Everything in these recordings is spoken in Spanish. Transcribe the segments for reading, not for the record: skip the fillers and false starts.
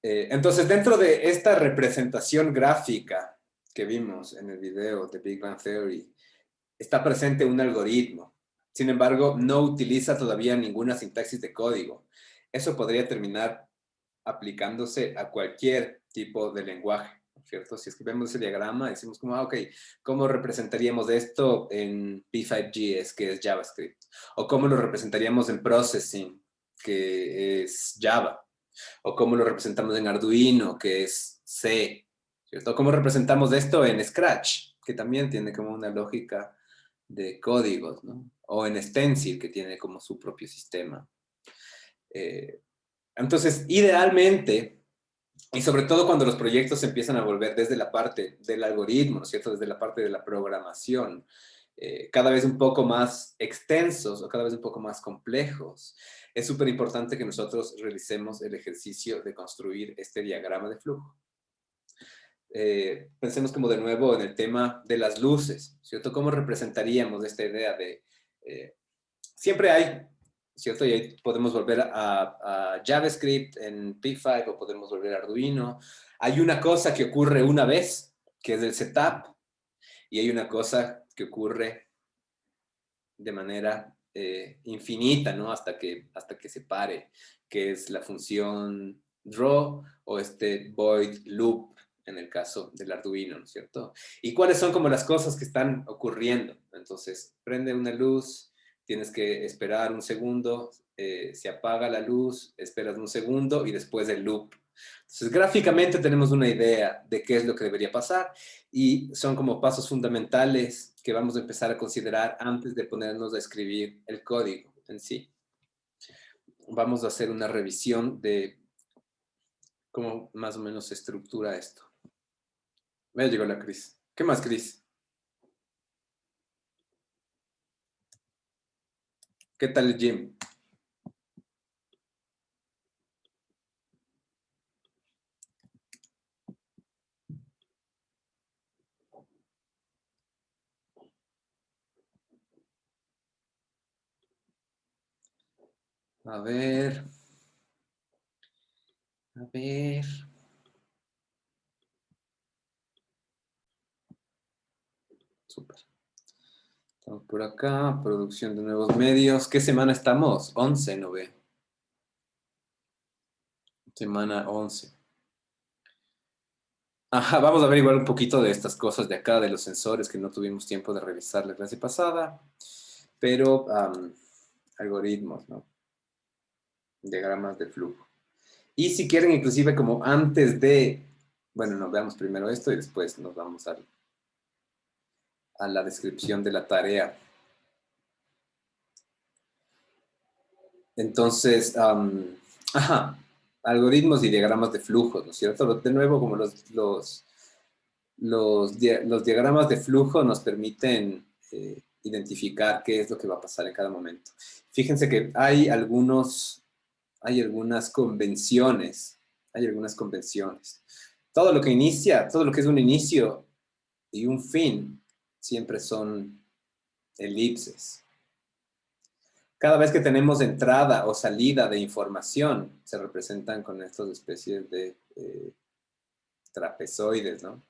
Entonces, dentro de esta representación gráfica que vimos en el video de Big Bang Theory, está presente un algoritmo. Sin embargo, no utiliza todavía ninguna sintaxis de código. Eso podría terminar aplicándose a cualquier tipo de lenguaje, ¿cierto? Si escribimos ese diagrama, decimos como, ok, ¿cómo representaríamos esto en P5.js, que es JavaScript? ¿O cómo lo representaríamos en Processing, que es Java? ¿O cómo lo representamos en Arduino, que es C? ¿Cierto? ¿Cómo representamos esto en Scratch, que también tiene como una lógica de códigos, ¿no? O en Stencil, que tiene como su propio sistema. Entonces, idealmente, y sobre todo cuando los proyectos se empiezan a volver desde la parte del algoritmo, ¿no es cierto? Desde la parte de la programación, cada vez un poco más extensos o cada vez un poco más complejos, es súper importante que nosotros realicemos el ejercicio de construir este diagrama de flujo. Pensemos como de nuevo en el tema de las luces, ¿cierto? ¿Cómo representaríamos esta idea de... siempre hay, ¿cierto? Y ahí podemos volver a JavaScript en P5 o podemos volver a Arduino. Hay una cosa que ocurre una vez, que es el setup, y hay una cosa que ocurre de manera infinita, ¿no? Hasta que se pare, que es la función draw o este void loop en el caso del Arduino, ¿no es cierto? ¿Y cuáles son como las cosas que están ocurriendo? Entonces, prende una luz, tienes que esperar un segundo, se apaga la luz, esperas un segundo y después el loop. Entonces, gráficamente tenemos una idea de qué es lo que debería pasar y son como pasos fundamentales que vamos a empezar a considerar antes de ponernos a escribir el código en sí. Vamos a hacer una revisión de cómo más o menos se estructura esto. Ya llegó la Cris. ¿Qué más, Cris? ¿Qué tal el gym? A ver. A ver. Súper. Estamos por acá. Producción de nuevos medios. ¿Qué semana estamos? 11, ¿no ve? Semana 11. Ajá, vamos a ver igual un poquito de estas cosas de acá, de los sensores que no tuvimos tiempo de revisar la clase pasada, pero algoritmos, ¿no? Diagramas de flujo. Y si quieren, inclusive como antes de, bueno, nos veamos primero esto y después nos vamos a la descripción de la tarea. Entonces, ajá, algoritmos y diagramas de flujo, ¿no es cierto? De nuevo, como los diagramas de flujo nos permiten identificar qué es lo que va a pasar en cada momento. Fíjense que hay algunas convenciones, Todo lo que inicia, todo lo que es un inicio y un fin, siempre son elipses. Cada vez que tenemos entrada o salida de información, se representan con estas especies de trapezoides, ¿no?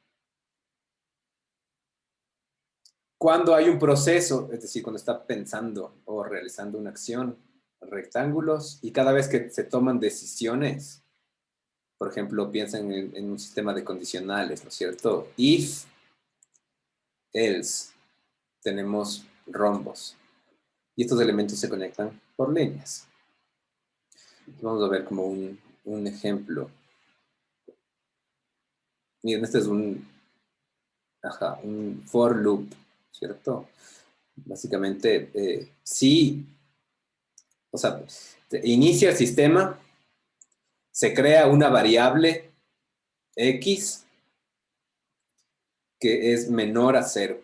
Cuando hay un proceso, es decir, cuando está pensando o realizando una acción, rectángulos, y cada vez que se toman decisiones, por ejemplo, piensen en un sistema de condicionales, ¿no es cierto? If, else, tenemos rombos. Y estos elementos se conectan por líneas. Vamos a ver como un ejemplo. Miren, este es un for loop, ¿cierto? Básicamente, sí, o sea, inicia el sistema, se crea una variable X que es menor a 0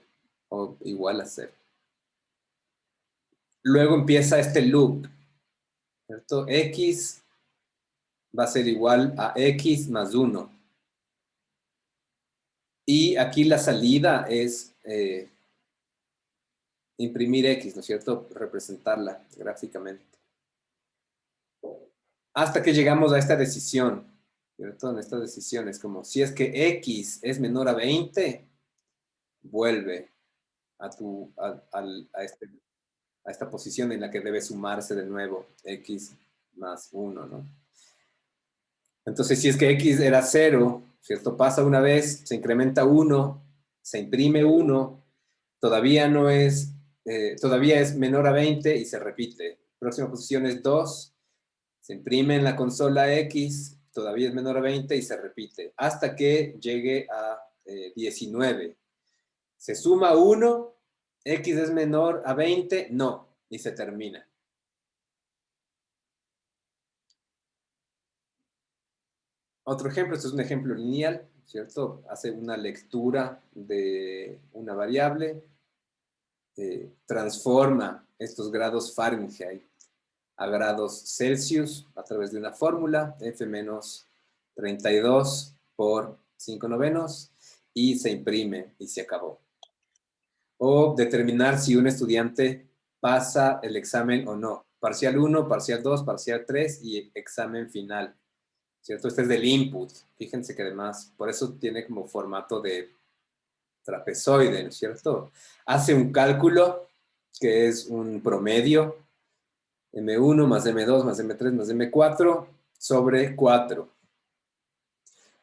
o igual a 0. Luego empieza este loop, ¿cierto? X va a ser igual a X más 1. Y aquí la salida es imprimir X, ¿no es cierto? Representarla gráficamente. hasta que llegamos a esta decisión, ¿cierto? En esta decisión es como, si es que X es menor a 20, vuelve a esta posición en la que debe sumarse de nuevo X más 1, ¿no? Entonces, si es que X era 0, ¿cierto? Pasa una vez, se incrementa 1, se imprime 1, todavía no es, todavía es menor a 20 y se repite. Próxima posición es 2, se imprime en la consola X, todavía es menor a 20 y se repite, hasta que llegue a 19. Se suma 1, X es menor a 20, no, y se termina. Otro ejemplo, esto es un ejemplo lineal, ¿cierto? Hace una lectura de una variable, transforma estos grados Fahrenheit a grados Celsius a través de una fórmula, F menos 32 por 5 novenos, y se imprime y se acabó. O determinar si un estudiante pasa el examen o no. Parcial 1, parcial 2, parcial 3 y examen final. ¿Cierto? Este es del input. Fíjense que además, por eso tiene como formato de trapezoide, ¿no es cierto? Hace un cálculo que es un promedio, M1 más M2 más M3 más M4 sobre 4.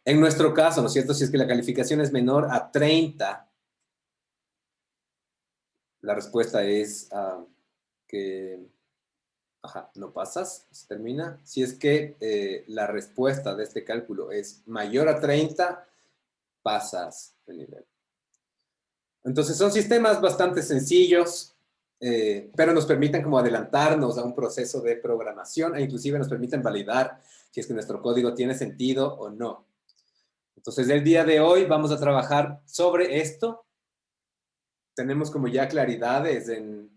En nuestro caso, ¿no es cierto? Si es que la calificación es menor a 30, la respuesta es que no pasas, se termina. Si es que la respuesta de este cálculo es mayor a 30, pasas el nivel. Entonces son sistemas bastante sencillos, pero nos permiten como adelantarnos a un proceso de programación e inclusive nos permiten validar si es que nuestro código tiene sentido o no. Entonces el día de hoy vamos a trabajar sobre esto. Tenemos como ya claridades en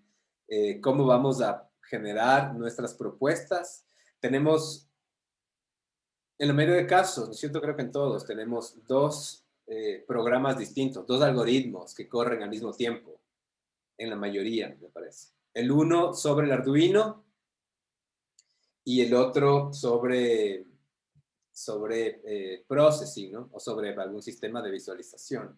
cómo vamos a generar nuestras propuestas. Tenemos, en la mayoría de casos, ¿no es cierto? Creo que en todos, tenemos dos programas distintos, dos algoritmos que corren al mismo tiempo. En la mayoría, me parece. El uno sobre el Arduino y el otro sobre processing, ¿no? O sobre algún sistema de visualización.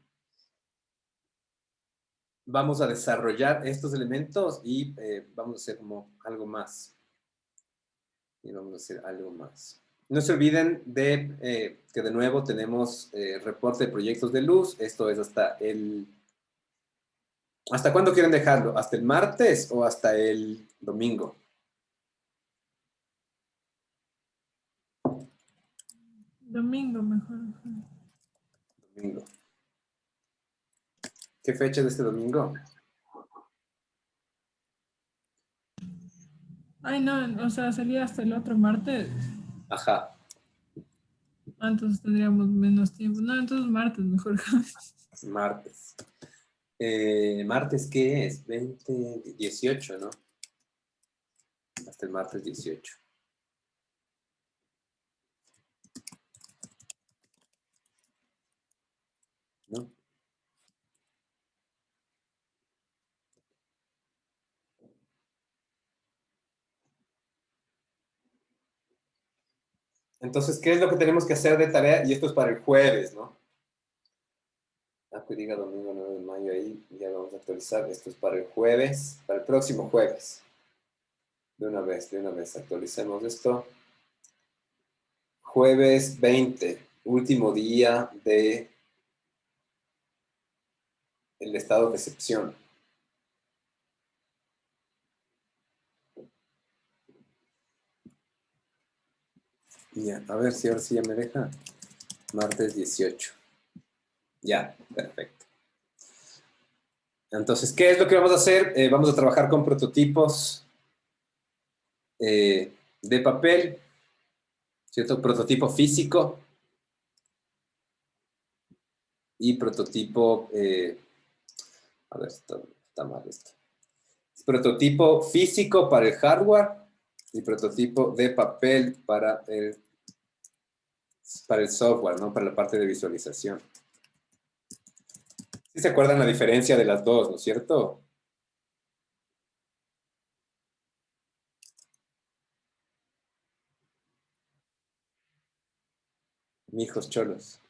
Vamos a desarrollar estos elementos y vamos a hacer como algo más. Y vamos a hacer algo más. No se olviden de que de nuevo tenemos reporte de proyectos de luz. Esto es hasta el... ¿Hasta cuándo quieren dejarlo? ¿Hasta el martes o hasta el domingo? Domingo mejor. Domingo. ¿Qué fecha es este domingo? Ay, no, o sea, sería hasta el otro martes. Ajá. Entonces tendríamos menos tiempo. No, entonces martes mejor. Martes. ¿Martes qué es? 20, 18, ¿no? Hasta el martes 18. ¿No? Entonces, ¿qué es lo que tenemos que hacer de tarea? Y esto es para el jueves, ¿no? Que diga domingo 9 de mayo ahí, ya vamos a actualizar. Esto es para el jueves, para el próximo jueves. De una vez, actualicemos esto. Jueves 20, último día de el estado de excepción. Ya, a ver si ahora sí ya me deja. Martes 18. Ya, perfecto. Entonces, ¿qué es lo que vamos a hacer? Vamos a trabajar con prototipos de papel, ¿cierto? Prototipo físico y prototipo, a ver, está mal esto. Prototipo físico para el hardware y prototipo de papel para el software, ¿no? Para la parte de visualización. ¿Sí se acuerdan la diferencia de las dos, no es cierto? Mijos cholos.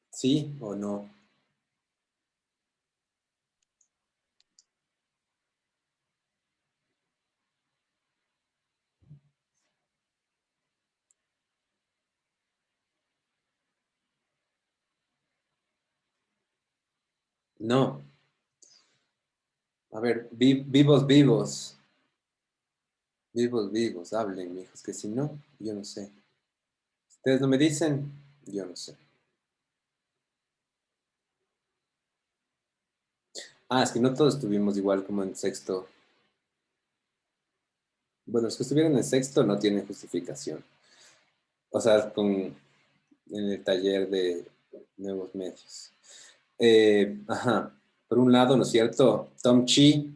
¿Sí o no? No. A ver, vivos, vivos. Vivos, vivos. Hablen, mijos, que si no, yo no sé. Ustedes no me dicen, yo no sé. Ah, es que no todos estuvimos igual como en sexto. Bueno, los que estuvieron en sexto no tienen justificación. O sea, en el taller de nuevos medios. Ajá. Por un lado, ¿no es cierto? Tom Chi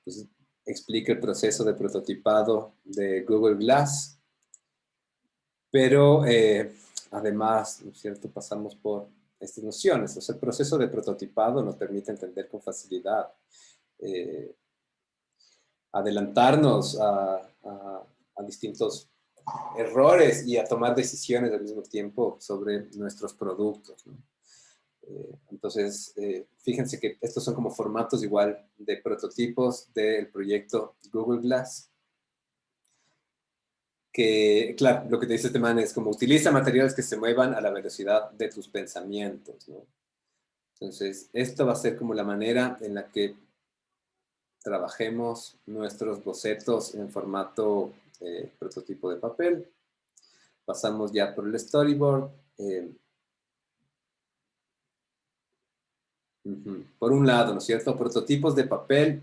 pues, explica el proceso de prototipado de Google Glass, pero además, ¿no es cierto? Pasamos por estas nociones. O sea, el proceso de prototipado nos permite entender con facilidad, eh, adelantarnos a distintos errores y a tomar decisiones al mismo tiempo sobre nuestros productos, ¿no? Entonces, fíjense que estos son como formatos igual de prototipos del proyecto Google Glass, que, claro, lo que te dice este man es como utiliza materiales que se muevan a la velocidad de tus pensamientos, ¿no? Entonces, esto va a ser como la manera en la que trabajemos nuestros bocetos en formato prototipo de papel. Pasamos ya por el storyboard. Por un lado, ¿no es cierto? Prototipos de papel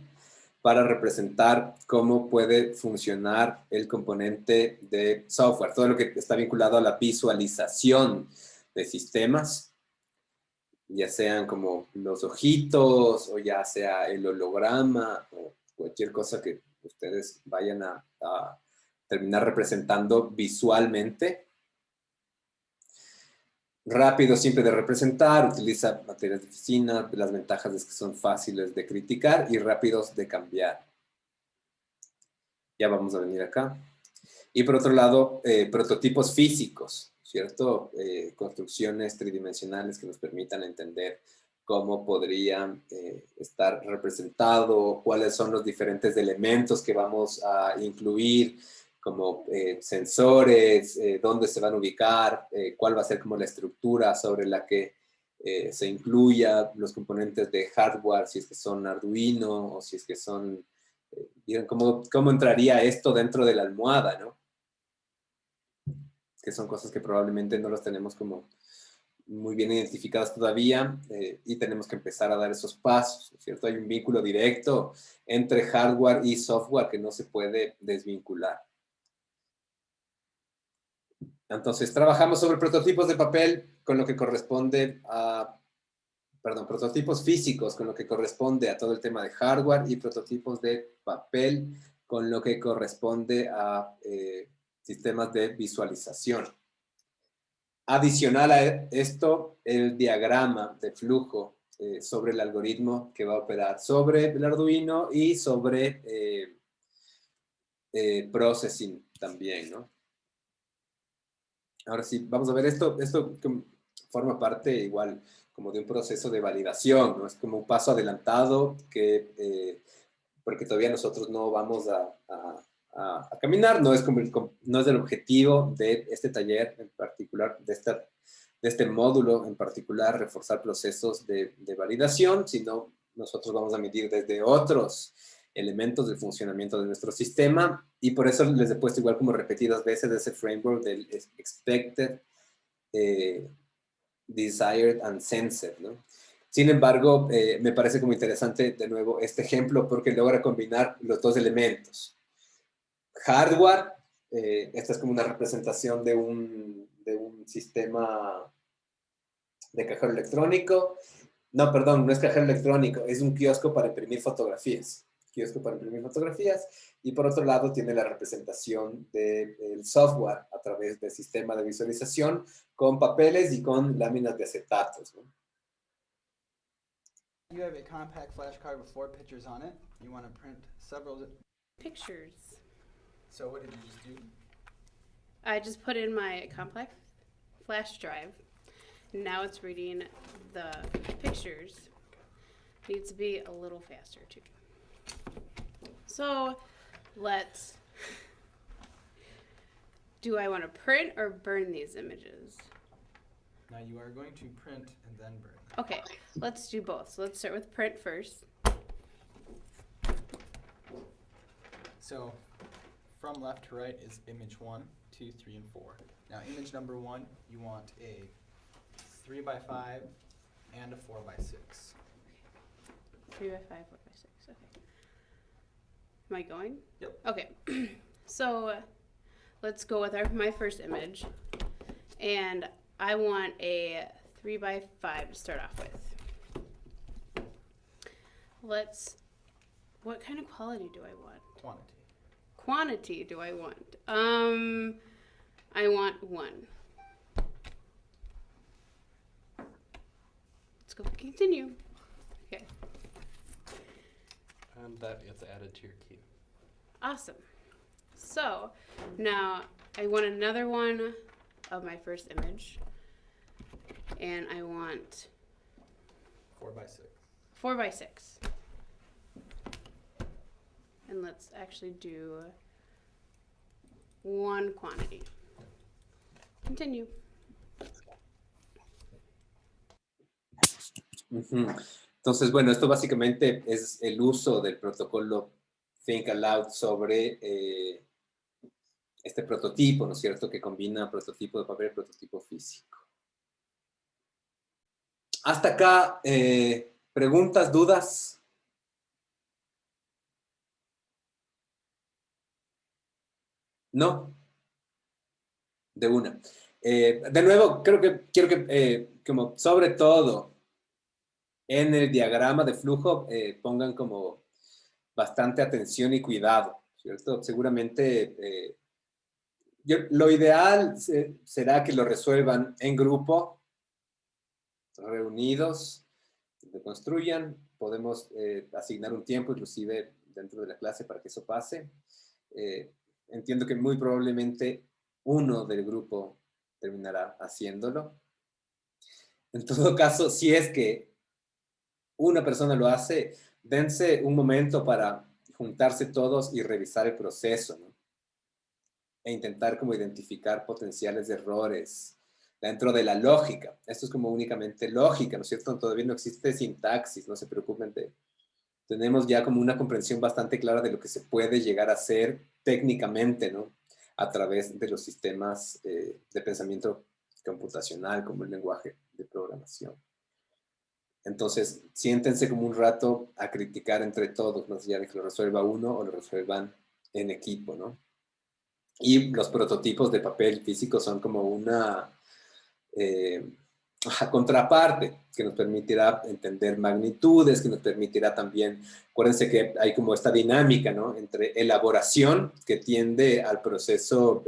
para representar cómo puede funcionar el componente de software, todo lo que está vinculado a la visualización de sistemas, ya sean como los ojitos o ya sea el holograma o cualquier cosa que ustedes vayan a terminar representando visualmente. Rápido siempre de representar, utiliza materias de oficina, las ventajas es que son fáciles de criticar y rápidos de cambiar. Ya vamos a venir acá. Y por otro lado, prototipos físicos, ¿cierto? Construcciones tridimensionales que nos permitan entender cómo podrían estar representado, cuáles son los diferentes elementos que vamos a incluir, como sensores, dónde se van a ubicar, cuál va a ser como la estructura sobre la que se incluya los componentes de hardware, si es que son Arduino o si es que son, cómo entraría esto dentro de la almohada, ¿no? Que son cosas que probablemente no las tenemos como muy bien identificadas todavía y tenemos que empezar a dar esos pasos, ¿cierto? Hay un vínculo directo entre hardware y software que no se puede desvincular. Entonces, trabajamos sobre prototipos de papel con lo que corresponde a, perdón, prototipos físicos con lo que corresponde a todo el tema de hardware y prototipos de papel con lo que corresponde a sistemas de visualización. Adicional a esto, el diagrama de flujo sobre el algoritmo que va a operar sobre el Arduino y sobre processing también, ¿no? Ahora sí, vamos a ver esto forma parte igual como de un proceso de validación, ¿no? Es como un paso adelantado porque todavía nosotros no vamos a caminar, no es, no es el objetivo de este taller en particular, de este módulo en particular, reforzar procesos de validación, sino nosotros vamos a medir desde otros elementos del funcionamiento de nuestro sistema y por eso les he puesto igual como repetidas veces ese framework del expected, desired and sensed, ¿no? Sin embargo, me parece como interesante de nuevo este ejemplo porque logra combinar los dos elementos. Hardware, esta es como una representación de un sistema de cajero electrónico. No, perdón, no es cajero electrónico, es un kiosco para imprimir fotografías. Kiosco para imprimir fotografías. Y por otro lado tiene la representación del software a través del sistema de visualización con papeles y con láminas de acetatos, ¿no? You have a compact flash card with 4 pictures on it. You want to print several Pictures. So what did you just do? I just put in my compact flash drive. Now it's reading the pictures. Needs to be a little faster too. So let's. Do I want to print or burn these images? Now you are going to print and then burn. Okay, let's do both. So let's start with print first. So from left to right is image 1, 2, 3, and 4. Now image number 1, you want a 3 by 5 and a 4 by 6. 3 by 5, 4 by 6. Okay. Am I going? Yep. Okay. So let's go with my first image. And I want a 3 by 5 to start off with. What kind of quality do I want? Quantity. Quantity do I want? I want 1. Let's go continue. Okay. And that gets added to your key. Awesome. So now I want another one of my first image. And I want 4 by 6. 4 by 6. And let's actually do 1 quantity. Continue. Entonces, bueno, esto básicamente es el uso del protocolo Think Aloud sobre este prototipo, ¿no es cierto?, que combina prototipo de papel y prototipo físico. Hasta acá, ¿preguntas, dudas? ¿No? De una. De nuevo, quiero que como sobre todo en el diagrama de flujo pongan como bastante atención y cuidado, ¿cierto? Seguramente lo ideal será que lo resuelvan en grupo, reunidos, lo construyan. Podemos asignar un tiempo inclusive dentro de la clase para que eso pase. Entiendo que muy probablemente uno del grupo terminará haciéndolo. En todo caso, si es que una persona lo hace, dense un momento para juntarse todos y revisar el proceso, ¿no? E intentar como identificar potenciales errores dentro de la lógica. Esto es como únicamente lógica, ¿no es cierto? Todavía no existe sintaxis, no se preocupen tenemos ya como una comprensión bastante clara de lo que se puede llegar a hacer técnicamente, ¿no? A través de los sistemas de pensamiento computacional, como el lenguaje de programación. Entonces, siéntense como un rato a criticar entre todos, más allá de que lo resuelva uno o lo resuelvan en equipo, ¿no? Y los prototipos de papel físico son como una contraparte que nos permitirá entender magnitudes, que nos permitirá también, acuérdense que hay como esta dinámica, ¿no?, entre elaboración, que tiende al proceso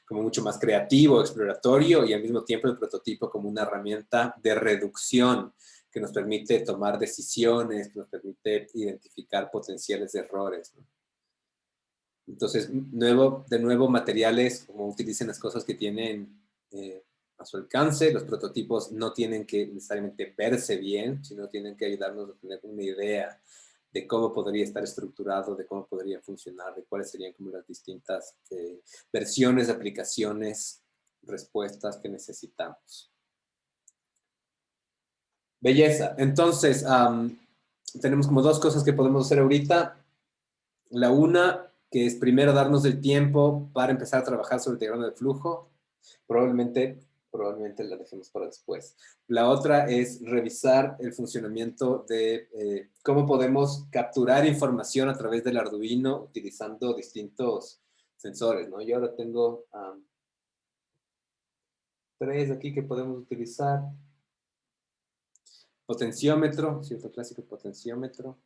como mucho más creativo, exploratorio, y al mismo tiempo el prototipo como una herramienta de reducción que nos permite tomar decisiones, que nos permite identificar potenciales errores, ¿no? Entonces, de nuevo, materiales, como utilicen las cosas que tienen a su alcance. Los prototipos no tienen que necesariamente verse bien, sino tienen que ayudarnos a tener una idea de cómo podría estar estructurado, de cómo podría funcionar, de cuáles serían como las distintas versiones, aplicaciones, respuestas que necesitamos. Belleza. Entonces, tenemos como 2 cosas que podemos hacer ahorita. La una, que es primero darnos el tiempo para empezar a trabajar sobre el diagrama de flujo. Probablemente la dejemos para después. La otra es revisar el funcionamiento de cómo podemos capturar información a través del Arduino utilizando distintos sensores, ¿no? Yo ahora tengo 3 aquí que podemos utilizar. Potenciómetro, cierto clásico potenciómetro.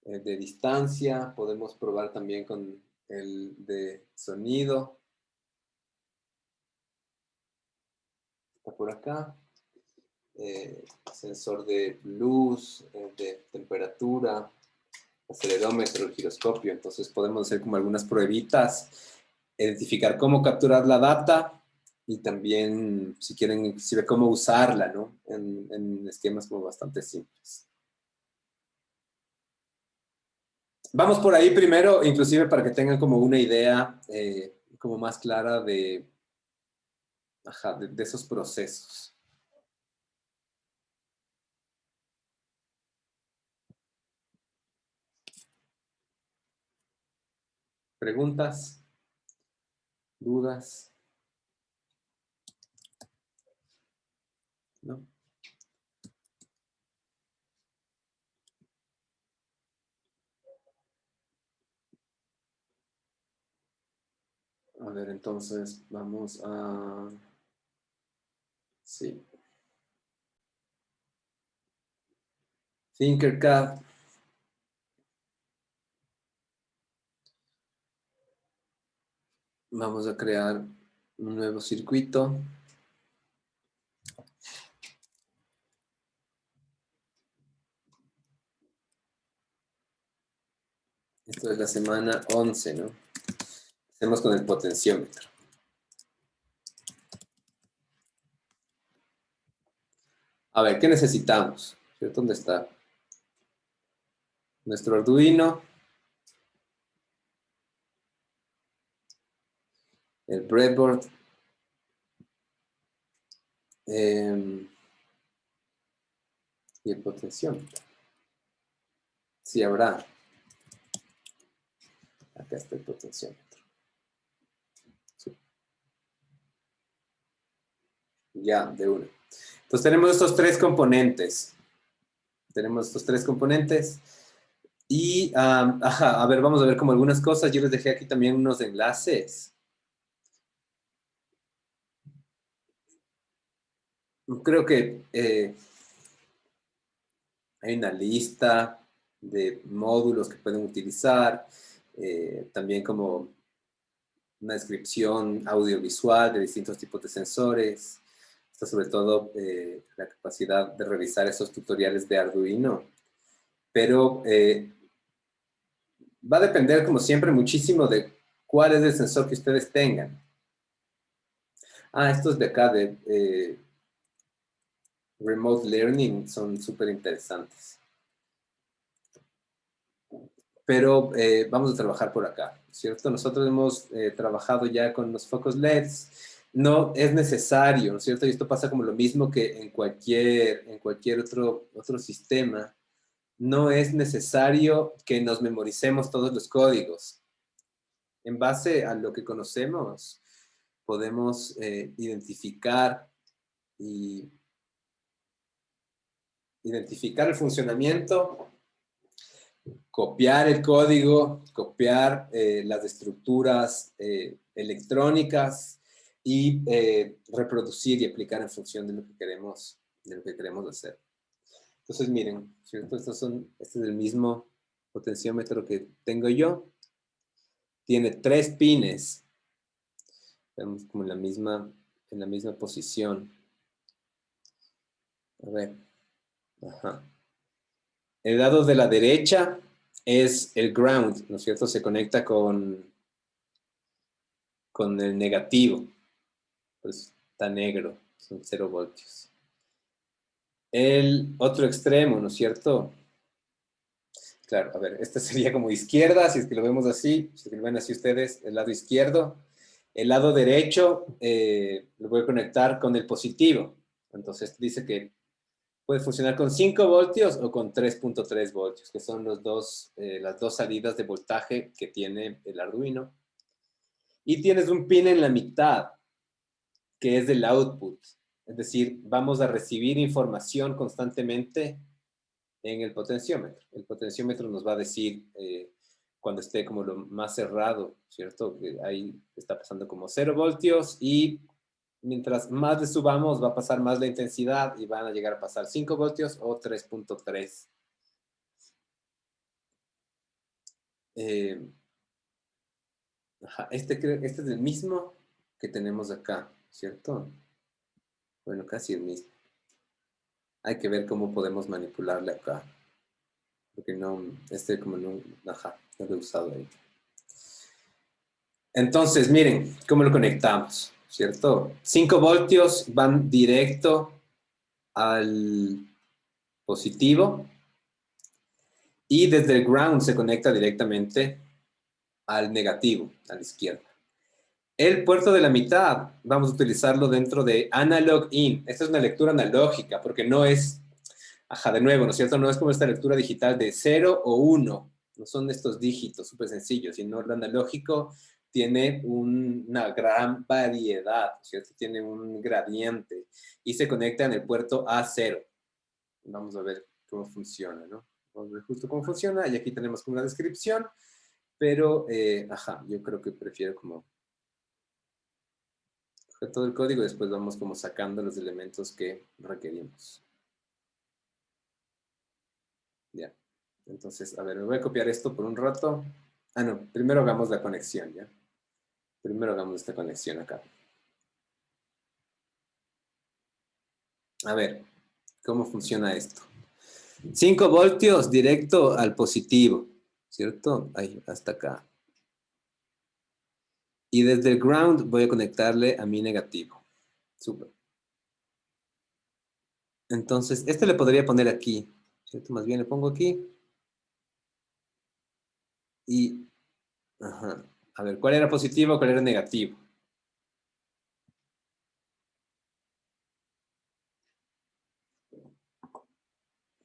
De distancia, podemos probar también con el de sonido. Está por acá. sensor de luz, de temperatura, acelerómetro, el giroscopio. Entonces podemos hacer como algunas pruebitas, identificar cómo capturar la data y también, si quieren, inclusive cómo usarla, ¿no? En esquemas como bastante simples. Vamos por ahí primero, inclusive para que tengan como una idea como más clara de esos procesos. ¿Preguntas? ¿Dudas? ¿No? A ver, entonces vamos a... Sí. Tinkercad. Vamos a crear un nuevo circuito. Esto es la semana 11, ¿no? Hacemos con el potenciómetro. A ver, ¿qué necesitamos? ¿Cierto? ¿Dónde está? Nuestro Arduino. El breadboard. Y el potenciómetro. Sí habrá. Acá está el potenciómetro. Sí. Ya, de una. Entonces tenemos estos tres componentes. Y, a ver, vamos a ver como algunas cosas. Yo les dejé aquí también unos enlaces. Creo que hay una lista de módulos que pueden utilizar. También como una descripción audiovisual de distintos tipos de sensores. Está sobre todo la capacidad de realizar esos tutoriales de Arduino. Pero va a depender, como siempre, muchísimo de cuál es el sensor que ustedes tengan. Estos de acá de Remote Learning son súper interesantes. Pero vamos a trabajar por acá, ¿cierto? Nosotros hemos trabajado ya con los focos LEDs. No es necesario, ¿no es cierto? Y esto pasa como lo mismo que en cualquier otro sistema. No es necesario que nos memoricemos todos los códigos. En base a lo que conocemos, podemos identificar el funcionamiento, copiar el código, copiar las estructuras electrónicas y reproducir y aplicar en función de lo que queremos hacer. Entonces, miren, ¿cierto? Este es el mismo potenciómetro que tengo yo. Tiene 3 pines. Estamos como en la misma posición. A ver. Ajá. El lado de la derecha es el ground, ¿no es cierto? Se conecta con el negativo. Pues está negro, son 0 voltios. El otro extremo, ¿no es cierto? Claro, a ver, este sería como izquierda, si es que lo vemos así, si es que lo ven así ustedes, el lado izquierdo. El lado derecho lo voy a conectar con el positivo. Entonces dice que puede funcionar con 5 voltios o con 3.3 voltios, que son las dos salidas de voltaje que tiene el Arduino. Y tienes un pin en la mitad, que es el output. Es decir, vamos a recibir información constantemente en el potenciómetro. El potenciómetro nos va a decir cuando esté como lo más cerrado, ¿cierto? Ahí está pasando como 0 voltios y mientras más le subamos va a pasar más la intensidad y van a llegar a pasar 5 voltios o 3.3. Este es el mismo que tenemos acá, ¿cierto? Bueno, casi el mismo. Hay que ver cómo podemos manipularle acá. Porque no, como no, ajá, no lo he usado ahí. Entonces, miren cómo lo conectamos, ¿cierto? 5 voltios van directo al positivo y desde el ground se conecta directamente al negativo, a la izquierda. El puerto de la mitad vamos a utilizarlo dentro de analog in. Esta es una lectura analógica porque no es, ajá, de nuevo, ¿no es cierto? No es como esta lectura digital de 0 o 1. No son estos dígitos súper sencillos, sino el analógico tiene una gran variedad, ¿cierto? Tiene un gradiente y se conecta en el puerto A0. Vamos a ver cómo funciona, ¿no? Vamos a ver justo cómo funciona y aquí tenemos como una descripción, pero, ajá, yo creo que prefiero como todo el código y después vamos como sacando los elementos que requerimos. Ya. Entonces, a ver, me voy a copiar esto por un rato. Ah, no, primero hagamos la conexión, ¿ya? Primero hagamos esta conexión acá. A ver, ¿cómo funciona esto? 5 voltios directo al positivo, ¿cierto? Ahí, hasta acá. Y desde el ground voy a conectarle a mi negativo. Súper. Entonces, este le podría poner aquí, ¿cierto? Más bien le pongo aquí. Y, ajá. A ver, ¿cuál era positivo, cuál era negativo?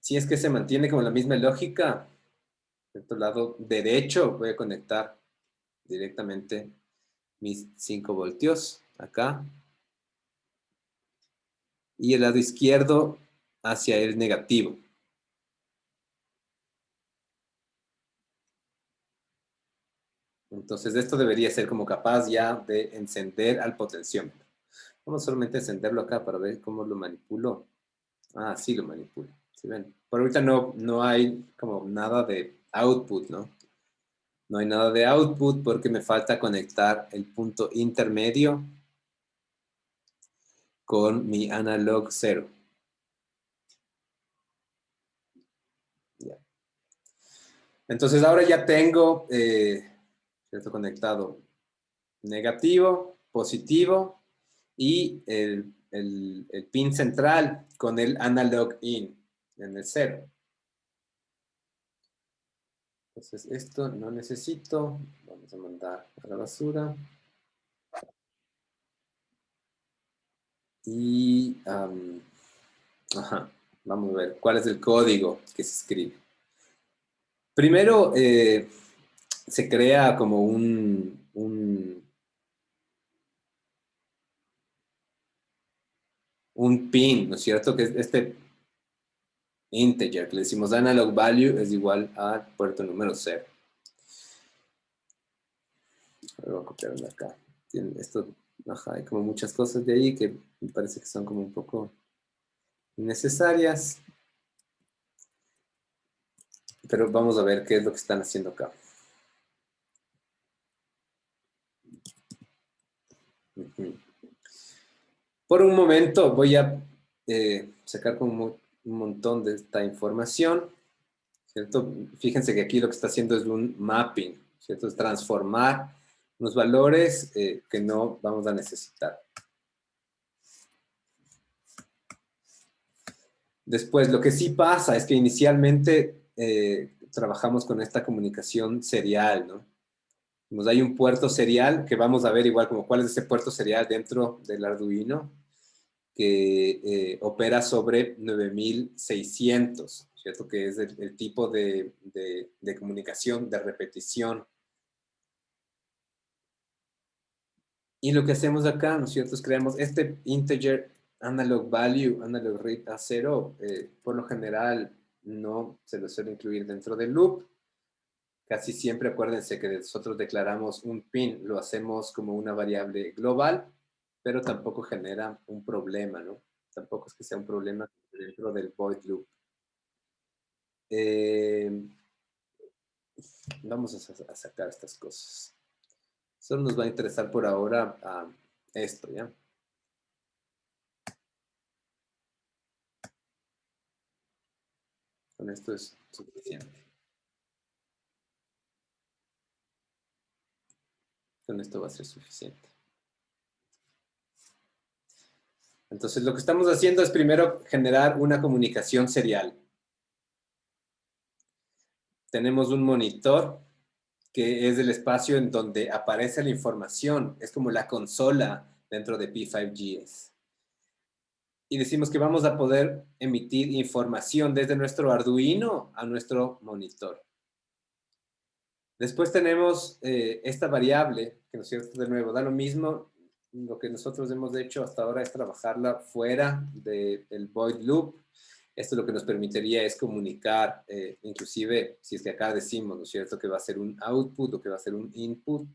Si es que se mantiene como la misma lógica, del lado derecho voy a conectar directamente mis 5 voltios acá. Y el lado izquierdo hacia el negativo. Entonces esto debería ser como capaz ya de encender al potenciómetro. Vamos solamente a encenderlo acá para ver cómo lo manipulo. Ah, sí lo manipulo. ¿Sí ven? Por ahorita no hay como nada de output, ¿no? No hay nada de output porque me falta conectar el punto intermedio con mi analog 0. Ya. Entonces ahora ya tengo, ¿cierto? Conectado negativo, positivo y el pin central con el analog in en el 0. Entonces esto no necesito, vamos a mandar a la basura. Y, ajá, vamos a ver cuál es el código que se escribe. Primero se crea como un pin, ¿no es cierto? Que es este integer, que le decimos analog value es igual al puerto número 0. Voy a copiarlo acá. Esto, ajá, hay como muchas cosas de ahí que me parece que son como un poco innecesarias. Pero vamos a ver qué es lo que están haciendo acá. Por un momento voy a sacar como un montón de esta información, ¿cierto? Fíjense que aquí lo que está haciendo es un mapping, ¿cierto? Es transformar unos valores que no vamos a necesitar. Después, lo que sí pasa es que inicialmente trabajamos con esta comunicación serial, ¿no? Hay un puerto serial que vamos a ver igual como cuál es ese puerto serial dentro del Arduino que opera sobre 9600, ¿cierto? Que es el tipo de comunicación de repetición. Y lo que hacemos acá, ¿no es cierto? Es creamos este integer analog value, analog read a 0, por lo general no se lo suele incluir dentro del loop. Casi siempre acuérdense que nosotros declaramos un pin, lo hacemos como una variable global, pero tampoco genera un problema, ¿no? Tampoco es que sea un problema dentro del void loop. Vamos a sacar estas cosas. Solo nos va a interesar por ahora esto, ¿ya? Con esto es suficiente. Con esto va a ser suficiente. Entonces, lo que estamos haciendo es primero generar una comunicación serial. Tenemos un monitor que es el espacio en donde aparece la información. Es como la consola dentro de P5GS. Y decimos que vamos a poder emitir información desde nuestro Arduino a nuestro monitor. Después tenemos esta variable, que no es cierto, de nuevo, da lo mismo. Lo que nosotros hemos hecho hasta ahora es trabajarla fuera del void loop. Esto lo que nos permitiría es comunicar, inclusive si es que acá decimos, ¿no es cierto?, que va a ser un output o que va a ser un input.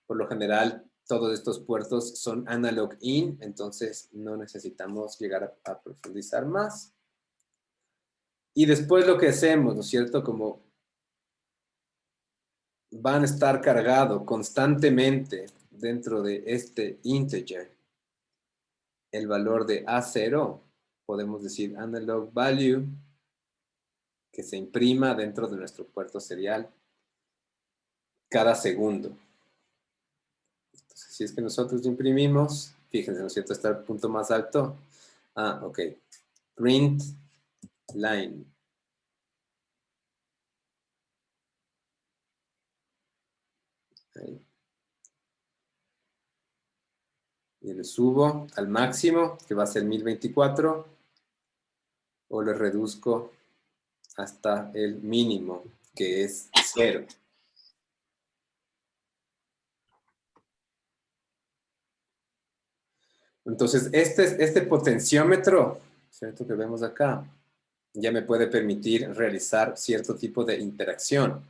Por lo general, todos estos puertos son analog in, entonces no necesitamos llegar a profundizar más. Y después lo que hacemos, ¿no es cierto?, como van a estar cargados constantemente dentro de este integer el valor de A0, podemos decir analog value, que se imprima dentro de nuestro puerto serial cada segundo. Entonces, si es que nosotros imprimimos, fíjense, ¿no es cierto?, está el punto más alto. Ah, ok. Print line. Ahí. Y le subo al máximo, que va a ser 1024, o le reduzco hasta el mínimo, que es 0. Entonces, este potenciómetro, ¿cierto?, que vemos acá, ya me puede permitir realizar cierto tipo de interacción.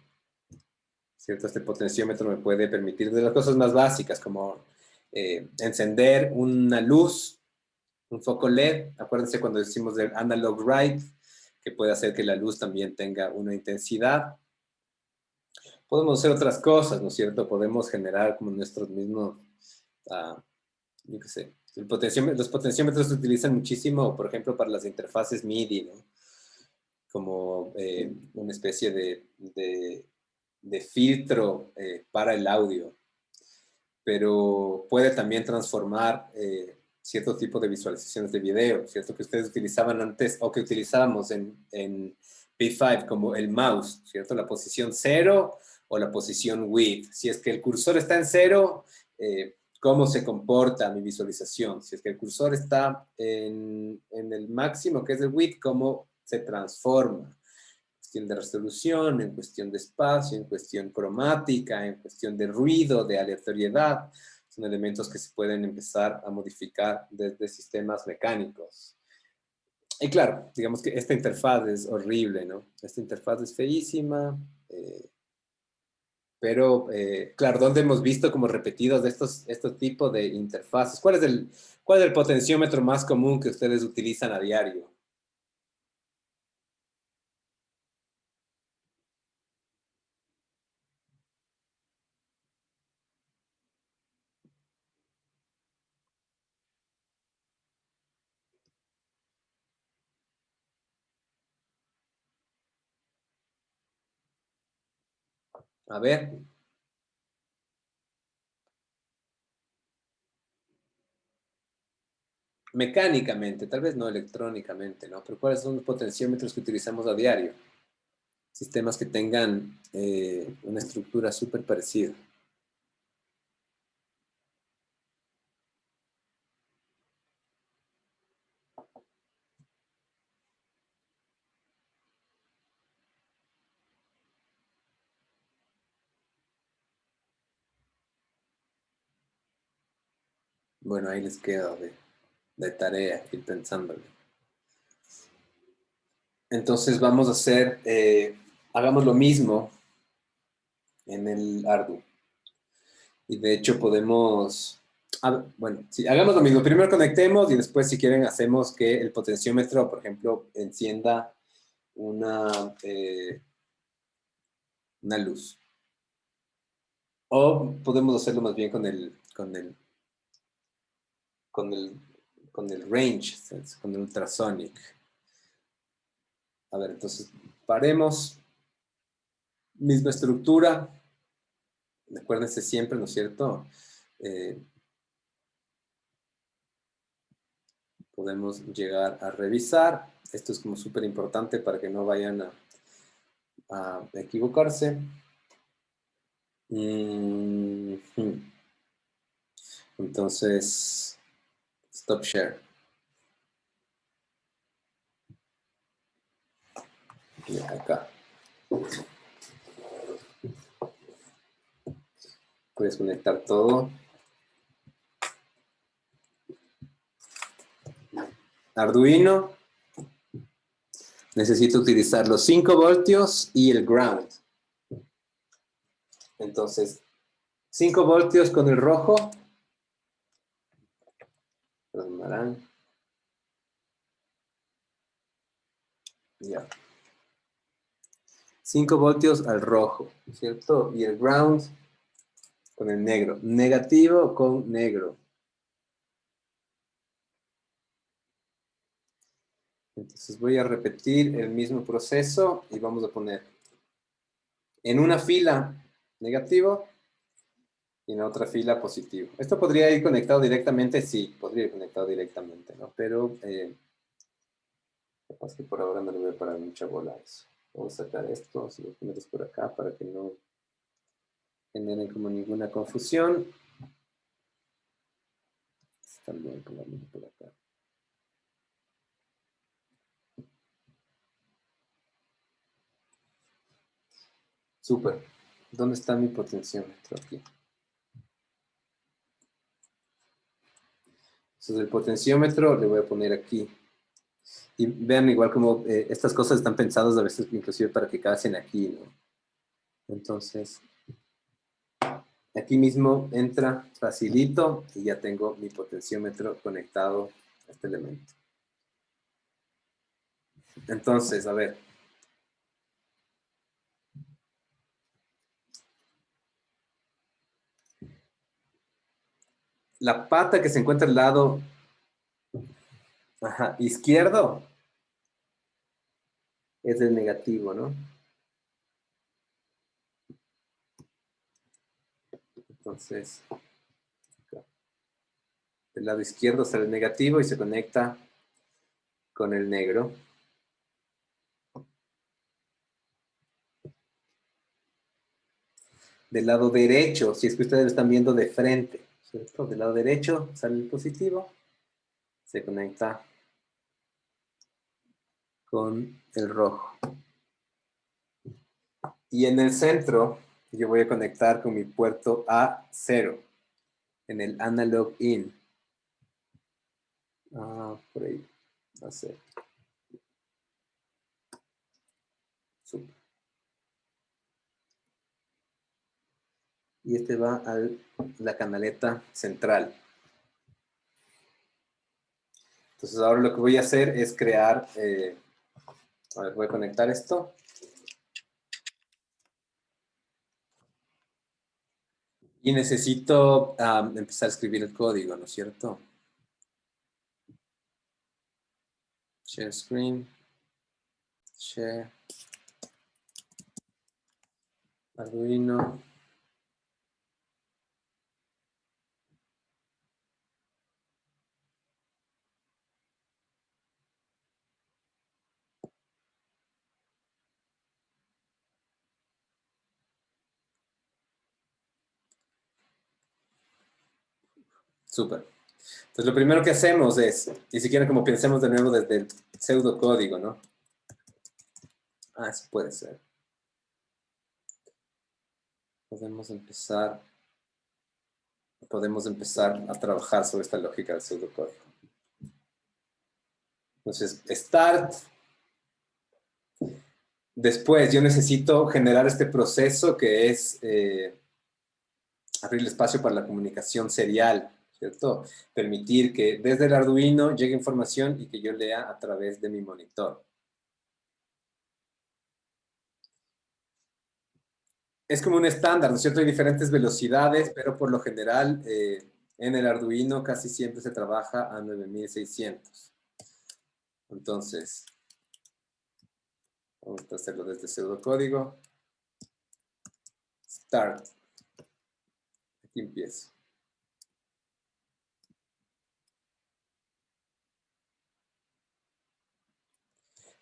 ¿Cierto? Este potenciómetro me puede permitir de las cosas más básicas, como encender una luz, un foco LED. Acuérdense cuando decimos del analog write, que puede hacer que la luz también tenga una intensidad. Podemos hacer otras cosas, ¿no es cierto? Podemos generar como nuestros mismos, yo qué sé, los potenciómetros se utilizan muchísimo, por ejemplo, para las interfaces MIDI, ¿no? Como una especie de filtro para el audio, pero puede también transformar cierto tipo de visualizaciones de video, ¿cierto? Que ustedes utilizaban antes o que utilizábamos en P5 como el mouse, ¿cierto? La posición 0 o la posición with. Si es que el cursor está en 0, ¿cómo se comporta mi visualización? Si es que el cursor está en el máximo, que es el with, ¿cómo se transforma? En cuestión de resolución, en cuestión de espacio, en cuestión cromática, en cuestión de ruido, de aleatoriedad. Son elementos que se pueden empezar a modificar desde sistemas mecánicos. Y claro, digamos que esta interfaz es horrible, ¿no? Esta interfaz es feísima, pero claro, ¿dónde hemos visto como repetidos de estos tipos de interfaces? ¿Cuál es el potenciómetro más común que ustedes utilizan a diario? A ver. Mecánicamente, tal vez no electrónicamente, ¿no? Pero ¿cuáles son los potenciómetros que utilizamos a diario? Sistemas que tengan una estructura súper parecida. Bueno, ahí les queda de tarea ir pensándolo. Entonces vamos a hacer, hagamos lo mismo en el Arduino. Y de hecho podemos, bueno, sí, hagamos lo mismo. Primero conectemos y después si quieren hacemos que el potenciómetro, por ejemplo, encienda una luz. O podemos hacerlo más bien con el range, con el ultrasonic. A ver, entonces, paremos. Misma estructura. Acuérdense siempre, ¿no es cierto? Podemos llegar a revisar. Esto es como súper importante para que no vayan a equivocarse. Entonces, stop share. Y acá. Puedes conectar todo. Arduino. Necesito utilizar los 5 voltios y el ground. Entonces, 5 voltios con el rojo. Perdonarán. Ya. 5 voltios al rojo, ¿cierto? Y el ground con el negro. Negativo con negro. Entonces voy a repetir el mismo proceso y vamos a poner en una fila negativo y en otra fila positivo. ¿Esto podría ir conectado directamente? Sí, podría ir conectado directamente, ¿no? Pero capaz que por ahora no le voy a parar mucha bola a eso. Vamos a sacar esto, si lo pones por acá para que no generen como ninguna confusión. También pongamos por acá. Súper. ¿Dónde está mi potenciómetro? Aquí. Entonces el potenciómetro le voy a poner aquí. Y vean igual como estas cosas están pensadas a veces inclusive para que casen aquí, ¿no? Entonces, aquí mismo entra facilito y ya tengo mi potenciómetro conectado a este elemento. Entonces, a ver. La pata que se encuentra al lado izquierdo es el negativo, ¿no? Entonces, acá. Del lado izquierdo sale el negativo y se conecta con el negro. Del lado derecho, si es que ustedes lo están viendo de frente, ¿cierto? Del lado derecho sale el positivo, se conecta con el rojo. Y en el centro, yo voy a conectar con mi puerto A0, en el analog in. Por ahí, A0. Super. Y este va a la canaleta central. Entonces ahora lo que voy a hacer es crear, a ver, voy a conectar esto. Y necesito empezar a escribir el código, ¿no es cierto? Share screen. Share. Arduino. Súper. Entonces lo primero que hacemos es, y si quieren como pensemos de nuevo desde el pseudocódigo, ¿no? Eso puede ser. Podemos empezar a trabajar sobre esta lógica del pseudocódigo. Entonces, start. Después yo necesito generar este proceso que es abrir el espacio para la comunicación serial, ¿cierto? Permitir que desde el Arduino llegue información y que yo lea a través de mi monitor. Es como un estándar, ¿no es cierto? Hay diferentes velocidades, pero por lo general en el Arduino casi siempre se trabaja a 9600. Entonces, Vamos a hacerlo desde pseudocódigo. Start. Aquí empiezo.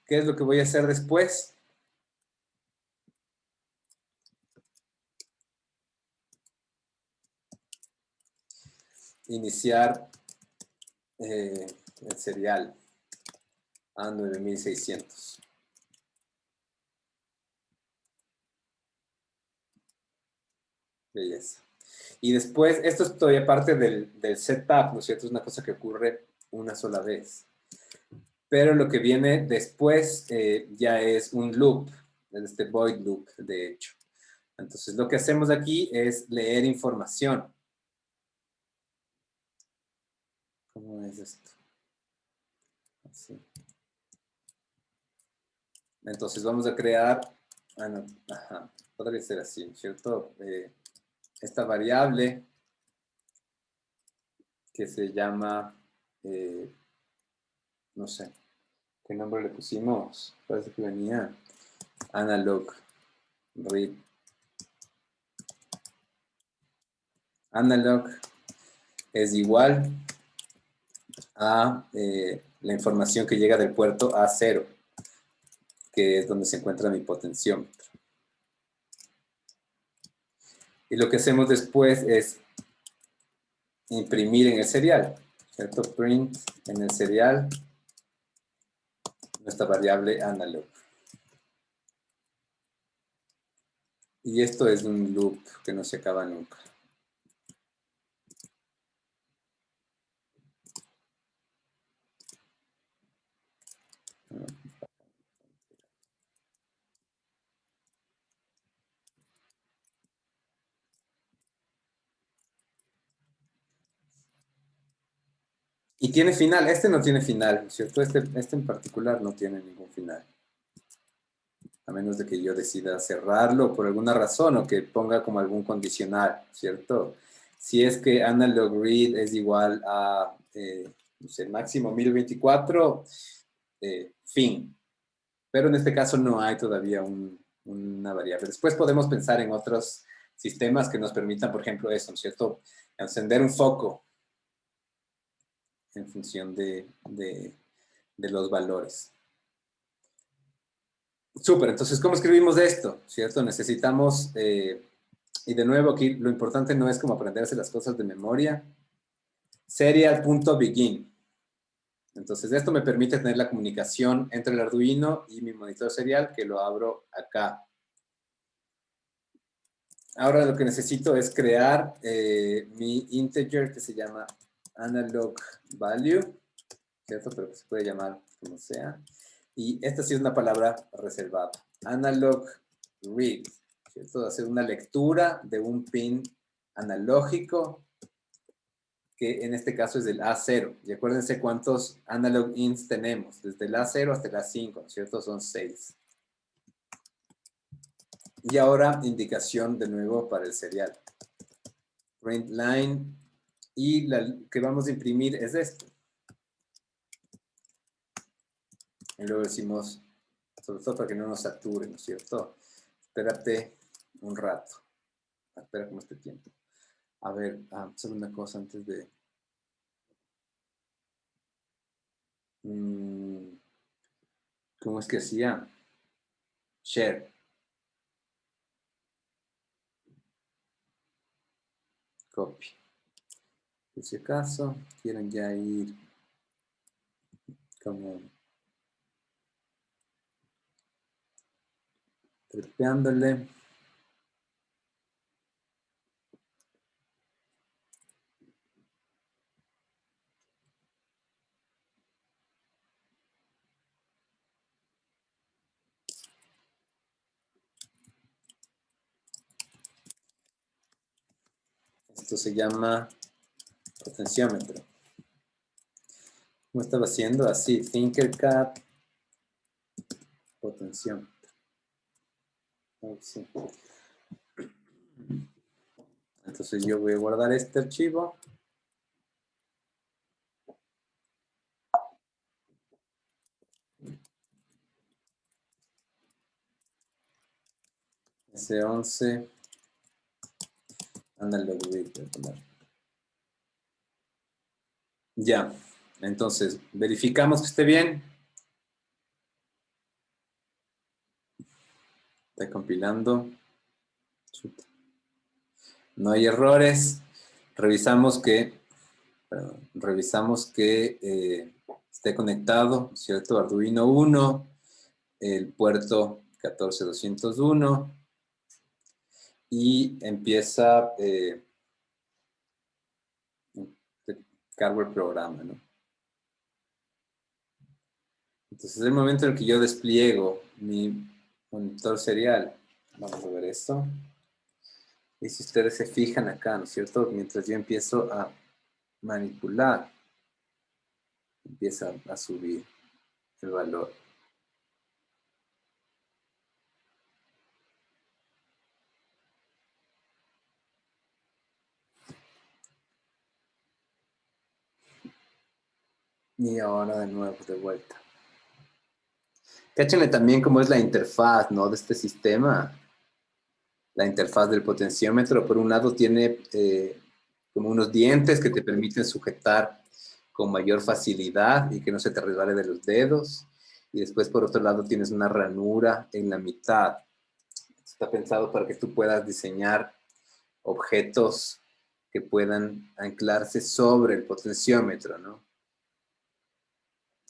¿Qué es lo que voy a hacer después? Iniciar el serial a 9600. Belleza. Y después, esto es todavía parte del setup, ¿no es cierto? Es una cosa que ocurre una sola vez. Pero lo que viene después ya es un loop, es este void loop, de hecho. Entonces, lo que hacemos aquí es leer información. ¿Cómo es esto? Así. Entonces, vamos a crear, no, ajá, podría ser así, ¿cierto? Esta variable que se llama, no sé, ¿qué nombre le pusimos? Parece que venía analog read. Analog es igual a la información que llega del puerto A0, que es donde se encuentra mi potenciómetro. Y lo que hacemos después es imprimir en el serial, ¿cierto? Print en el serial nuestra variable analog. Y esto es un loop que no se acaba nunca. Y tiene final. Este no tiene final, ¿cierto? Este en particular no tiene ningún final. A menos de que yo decida cerrarlo por alguna razón o que ponga como algún condicional, ¿cierto? Si es que analog read es igual a, no sé, máximo 1024, fin. Pero en este caso no hay todavía una variable. Después podemos pensar en otros sistemas que nos permitan, por ejemplo, eso, ¿cierto? Encender un foco en función de los valores. Súper, entonces, ¿cómo escribimos esto? ¿Cierto? Necesitamos, y de nuevo aquí, lo importante no es como aprenderse las cosas de memoria. Serial.begin. Entonces, esto me permite tener la comunicación entre el Arduino y mi monitor serial, que lo abro acá. Ahora lo que necesito es crear mi integer que se llama analog value, ¿cierto? Pero que se puede llamar como sea. Y esta sí es una palabra reservada. Analog read, ¿cierto? Hacer una lectura de un pin analógico que en este caso es del A0. Y acuérdense cuántos analog ins tenemos, desde el A0 hasta el A5, ¿cierto? Son 6. Y ahora indicación de nuevo para el serial. Print line. Y la que vamos a imprimir es esto. Y luego decimos, sobre todo para que no nos sature, ¿no es cierto? Espérate un rato. Espera como este tiempo. A ver, solo una cosa antes de... ¿Cómo es que hacía? Share. Copy. Por si acaso, quieren ya ir como trepeándole. Esto se llama potenciómetro. ¿Cómo estaba haciendo? Así, Tinkercad, potenciómetro. Sí. Entonces yo voy a guardar este archivo. S11 analog bit. Voy a poner. Ya, entonces verificamos que esté bien. Está compilando. Chuta. No hay errores. Revisamos que esté conectado, ¿cierto? Arduino 1, el puerto 14201 y empieza el hardware programa, ¿no? Entonces es el momento en el que yo despliego mi monitor serial. Vamos a ver esto. Y si ustedes se fijan acá, ¿no es cierto? Mientras yo empiezo a manipular, empieza a subir el valor. Y ahora de nuevo, de vuelta. Cáchenle también cómo es la interfaz, ¿no? De este sistema. La interfaz del potenciómetro, por un lado, tiene como unos dientes que te permiten sujetar con mayor facilidad y que no se te resbale de los dedos. Y después, por otro lado, tienes una ranura en la mitad. Está pensado para que tú puedas diseñar objetos que puedan anclarse sobre el potenciómetro, ¿no?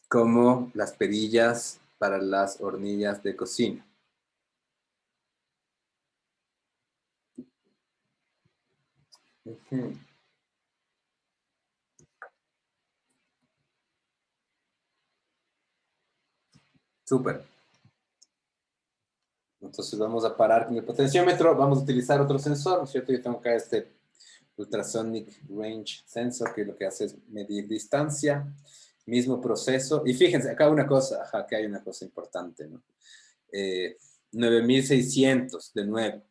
Como las perillas para las hornillas de cocina. Uh-huh. Súper. Entonces vamos a parar con el potenciómetro. Vamos a utilizar otro sensor, ¿no es cierto? Yo tengo acá este Ultrasonic Range Sensor, que lo que hace es medir distancia. Mismo proceso. Y fíjense, acá una cosa, acá hay una cosa importante, ¿no? 9600, de nuevo.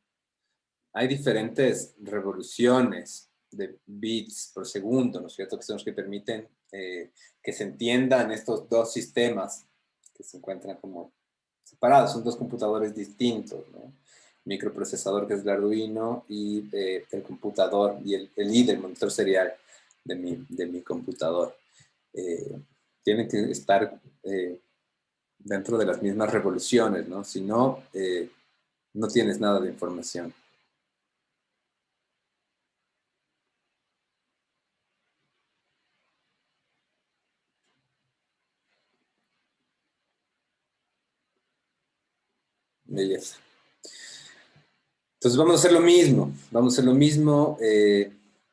Hay diferentes revoluciones de bits por segundo, ¿no es cierto? Que son los que permiten que se entiendan estos dos sistemas que se encuentran como separados. Son dos computadores distintos, ¿no? Microprocesador, que es el Arduino, y el computador, y el ID, el monitor serial de mi computador. Tienen que estar dentro de las mismas revoluciones, ¿no? Si no, no tienes nada de información. Belleza. Entonces vamos a hacer lo mismo. Vamos a hacer lo mismo.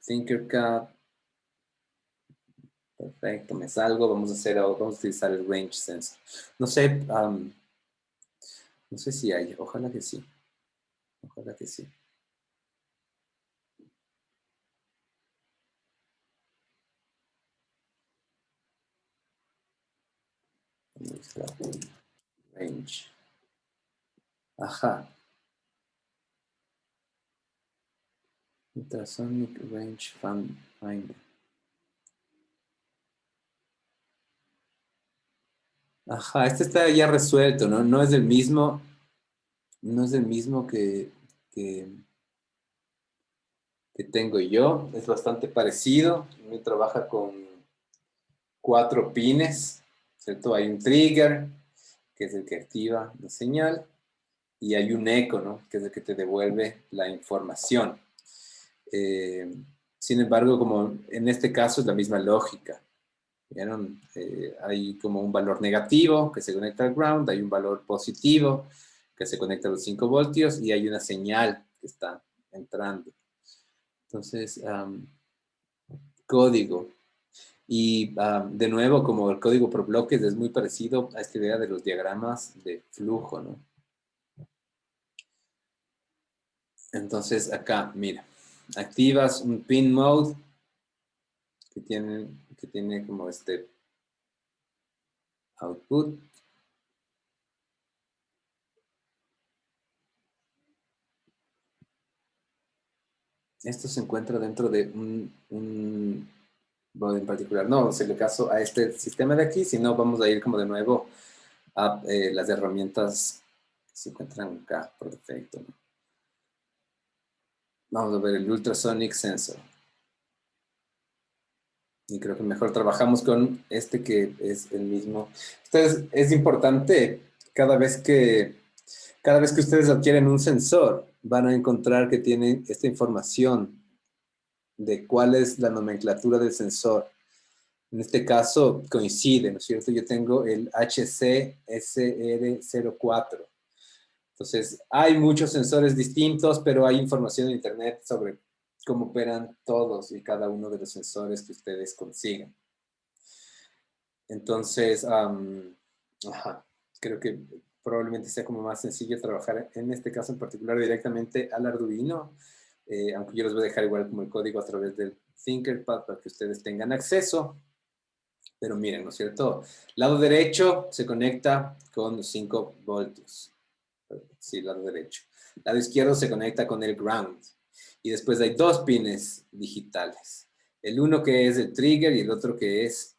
Tinkercad. Perfecto, me salgo. Vamos a utilizar el Range Sensor. No sé, no sé si hay. Ojalá que sí. Ojalá que sí. Range. Ajá. Ultrasonic Range Finder. Ajá, este está ya resuelto, ¿no? No es el mismo. No es el mismo que tengo yo. Es bastante parecido. Me trabaja con 4 pines, ¿cierto? Hay un trigger, que es el que activa la señal, y hay un eco, ¿no? Que es el que te devuelve la información. Sin embargo, como en este caso es la misma lógica. ¿Vieron? Hay como un valor negativo que se conecta al ground, hay un valor positivo que se conecta a los 5 voltios y hay una señal que está entrando. Entonces, código. Y de nuevo, como el código por bloques es muy parecido a esta idea de los diagramas de flujo, ¿no? Entonces acá, mira, activas un pin mode que tiene como este output. Esto se encuentra dentro de un mode en particular. No vamos a hacerle caso a este sistema de aquí, sino vamos a ir como de nuevo a las herramientas que se encuentran acá por defecto, ¿no? Vamos a ver el ultrasonic sensor. Y creo que mejor trabajamos con este que es el mismo. Entonces, es importante cada vez que ustedes adquieren un sensor, van a encontrar que tienen esta información de cuál es la nomenclatura del sensor. En este caso coincide, ¿no es cierto? Yo tengo el HCSR04. Entonces, hay muchos sensores distintos, pero hay información en internet sobre cómo operan todos y cada uno de los sensores que ustedes consigan. Entonces, creo que probablemente sea como más sencillo trabajar en este caso en particular directamente al Arduino, aunque yo les voy a dejar igual como el código a través del Thinkerpad para que ustedes tengan acceso. Pero miren, ¿no es cierto? Lado derecho se conecta con 5 voltios. Sí, lado derecho. Lado izquierdo se conecta con el ground. Y después hay 2 pines digitales. El uno que es el trigger y el otro que es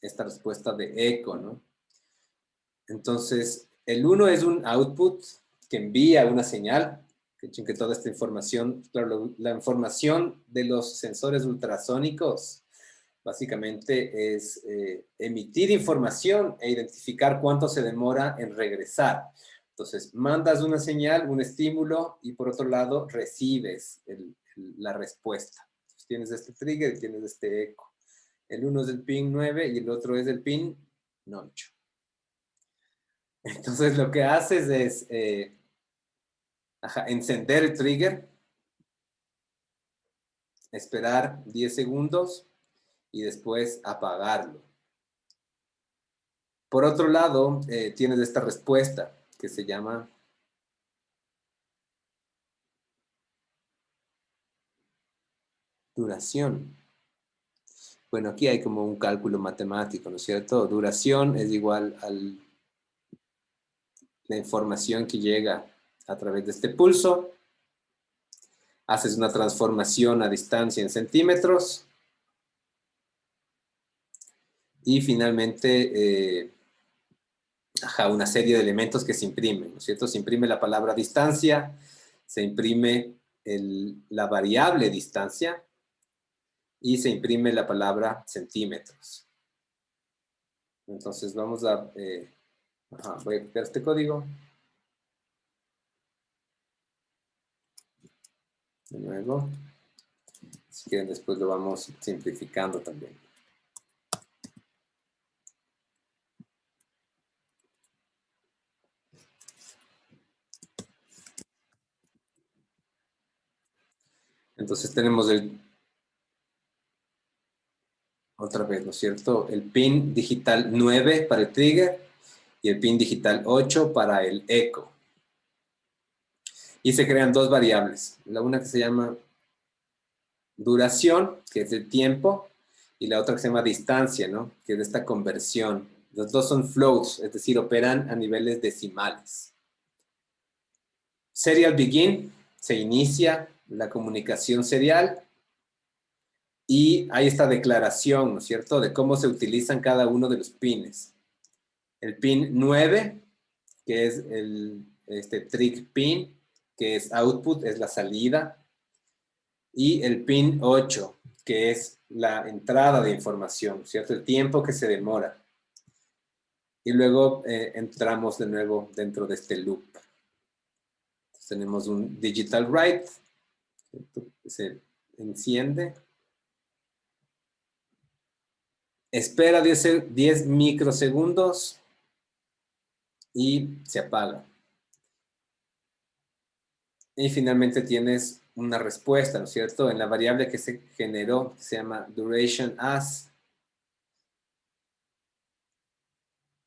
esta respuesta de eco, ¿no? Entonces, el uno es un output que envía una señal, que toda esta información, claro, la información de los sensores ultrasónicos básicamente es emitir información e identificar cuánto se demora en regresar. Entonces, mandas una señal, un estímulo, y por otro lado recibes la respuesta. Entonces, tienes este trigger y tienes este eco. El uno es el pin 9 y el otro es el pin 8. Entonces, lo que haces es encender el trigger, esperar 10 segundos y después apagarlo. Por otro lado, tienes esta respuesta que se llama duración. Bueno, aquí hay como un cálculo matemático, ¿no es cierto? Duración es igual a la información que llega a través de este pulso. Haces una transformación a distancia en centímetros. Y finalmente, una serie de elementos que se imprimen, ¿no es cierto? Se imprime la palabra distancia, se imprime la variable distancia y se imprime la palabra centímetros. Entonces vamos a... voy a copiar este código. De nuevo. Si quieren, después lo vamos simplificando también. Entonces tenemos otra vez, ¿no es cierto? El pin digital 9 para el trigger y el pin digital 8 para el eco. Y se crean 2 variables. La una que se llama duración, que es el tiempo, y la otra que se llama distancia, ¿no? Que es esta conversión. Los dos son floats, es decir, operan a niveles decimales. Serial begin, se inicia la comunicación serial y hay esta declaración, ¿no es cierto?, de cómo se utilizan cada uno de los pines. El pin 9, que es este trig pin, que es output, es la salida, y el pin 8, que es la entrada de información, ¿cierto? El tiempo que se demora. Y luego entramos de nuevo dentro de este loop. Entonces, tenemos un digital write, se enciende. Espera 10 microsegundos y se apaga. Y finalmente tienes una respuesta, ¿no es cierto? En la variable que se generó, que se llama duration as,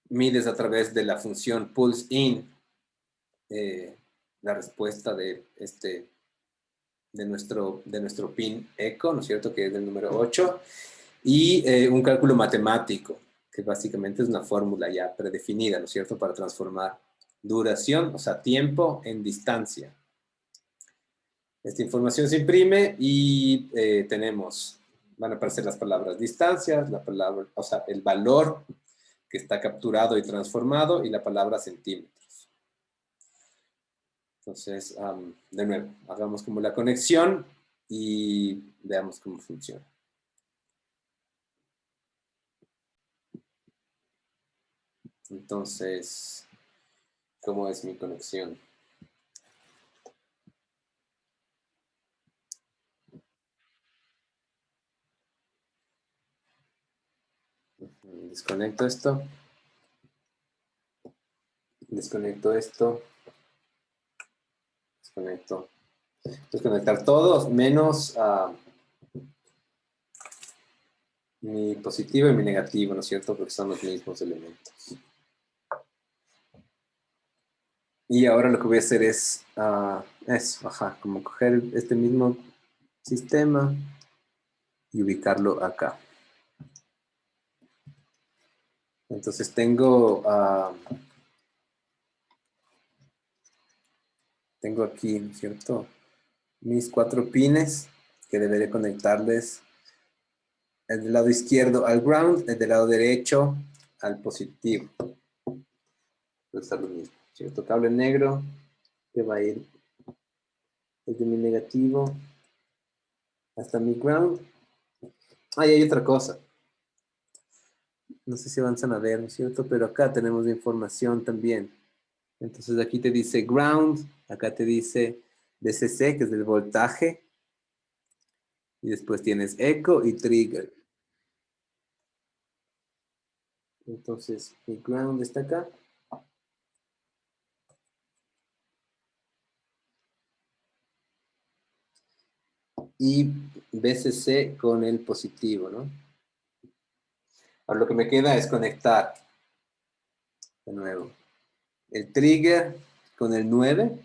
mides a través de la función pulse in la respuesta de nuestro pin eco, ¿no es cierto? Que es del número 8, y un cálculo matemático, que básicamente es una fórmula ya predefinida, ¿no es cierto? Para transformar duración, o sea, tiempo en distancia. Esta información se imprime y van a aparecer las palabras distancias, la palabra, o sea, el valor que está capturado y transformado y la palabra centímetros. Entonces, de nuevo, hagamos como la conexión y veamos cómo funciona. Entonces, ¿cómo es mi conexión? Desconecto esto. Desconecto esto. Desconecto. Desconectar todos menos mi positivo y mi negativo, ¿no es cierto? Porque son los mismos elementos. Y ahora lo que voy a hacer es eso, como coger este mismo sistema y ubicarlo acá. Entonces tengo aquí, ¿no es cierto? Mis 4 pines que deberé conectarles el del lado izquierdo al ground, el del lado derecho al positivo. Va a estar lo mismo, ¿cierto? Cable negro que va a ir desde mi negativo hasta mi ground. Y hay otra cosa. No sé si avanzan a ver, ¿no es cierto? Pero acá tenemos información también. Entonces aquí te dice ground, acá te dice DCC, que es del voltaje. Y después tienes eco y trigger. Entonces, mi ground está acá. Y VCC con el positivo, ¿no? Ahora lo que me queda es conectar, de nuevo, el trigger con el 9.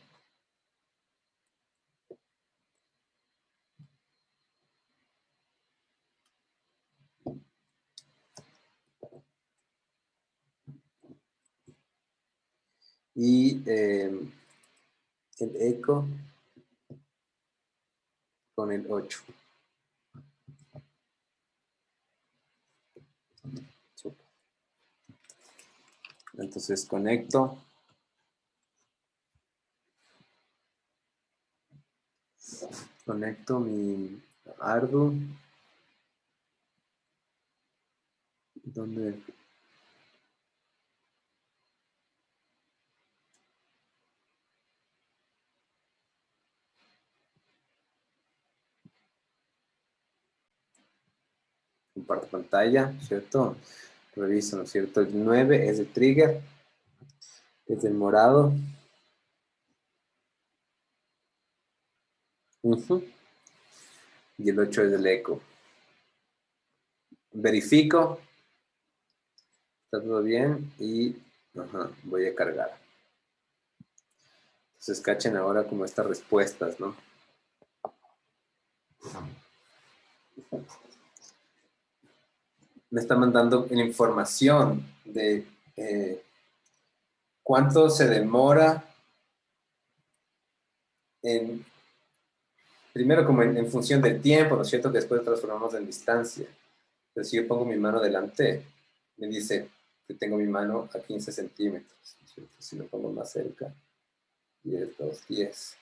Y el eco con el 8. Super. Entonces conecto. Conecto mi Arduino. ¿Dónde? Comparto pantalla, ¿cierto? Reviso, ¿no es cierto? El 9 es el trigger. Es el morado. Y el 8 es el eco. Verifico. Está todo bien y voy a cargar. Entonces cachen ahora como estas respuestas, ¿no? Me está mandando la información de cuánto se demora primero como en función del tiempo, ¿no es cierto? Que después transformamos en distancia. Pero si yo pongo mi mano delante, me dice que tengo mi mano a 15 centímetros, ¿no es cierto? Si lo pongo más cerca, 10, 2, 10.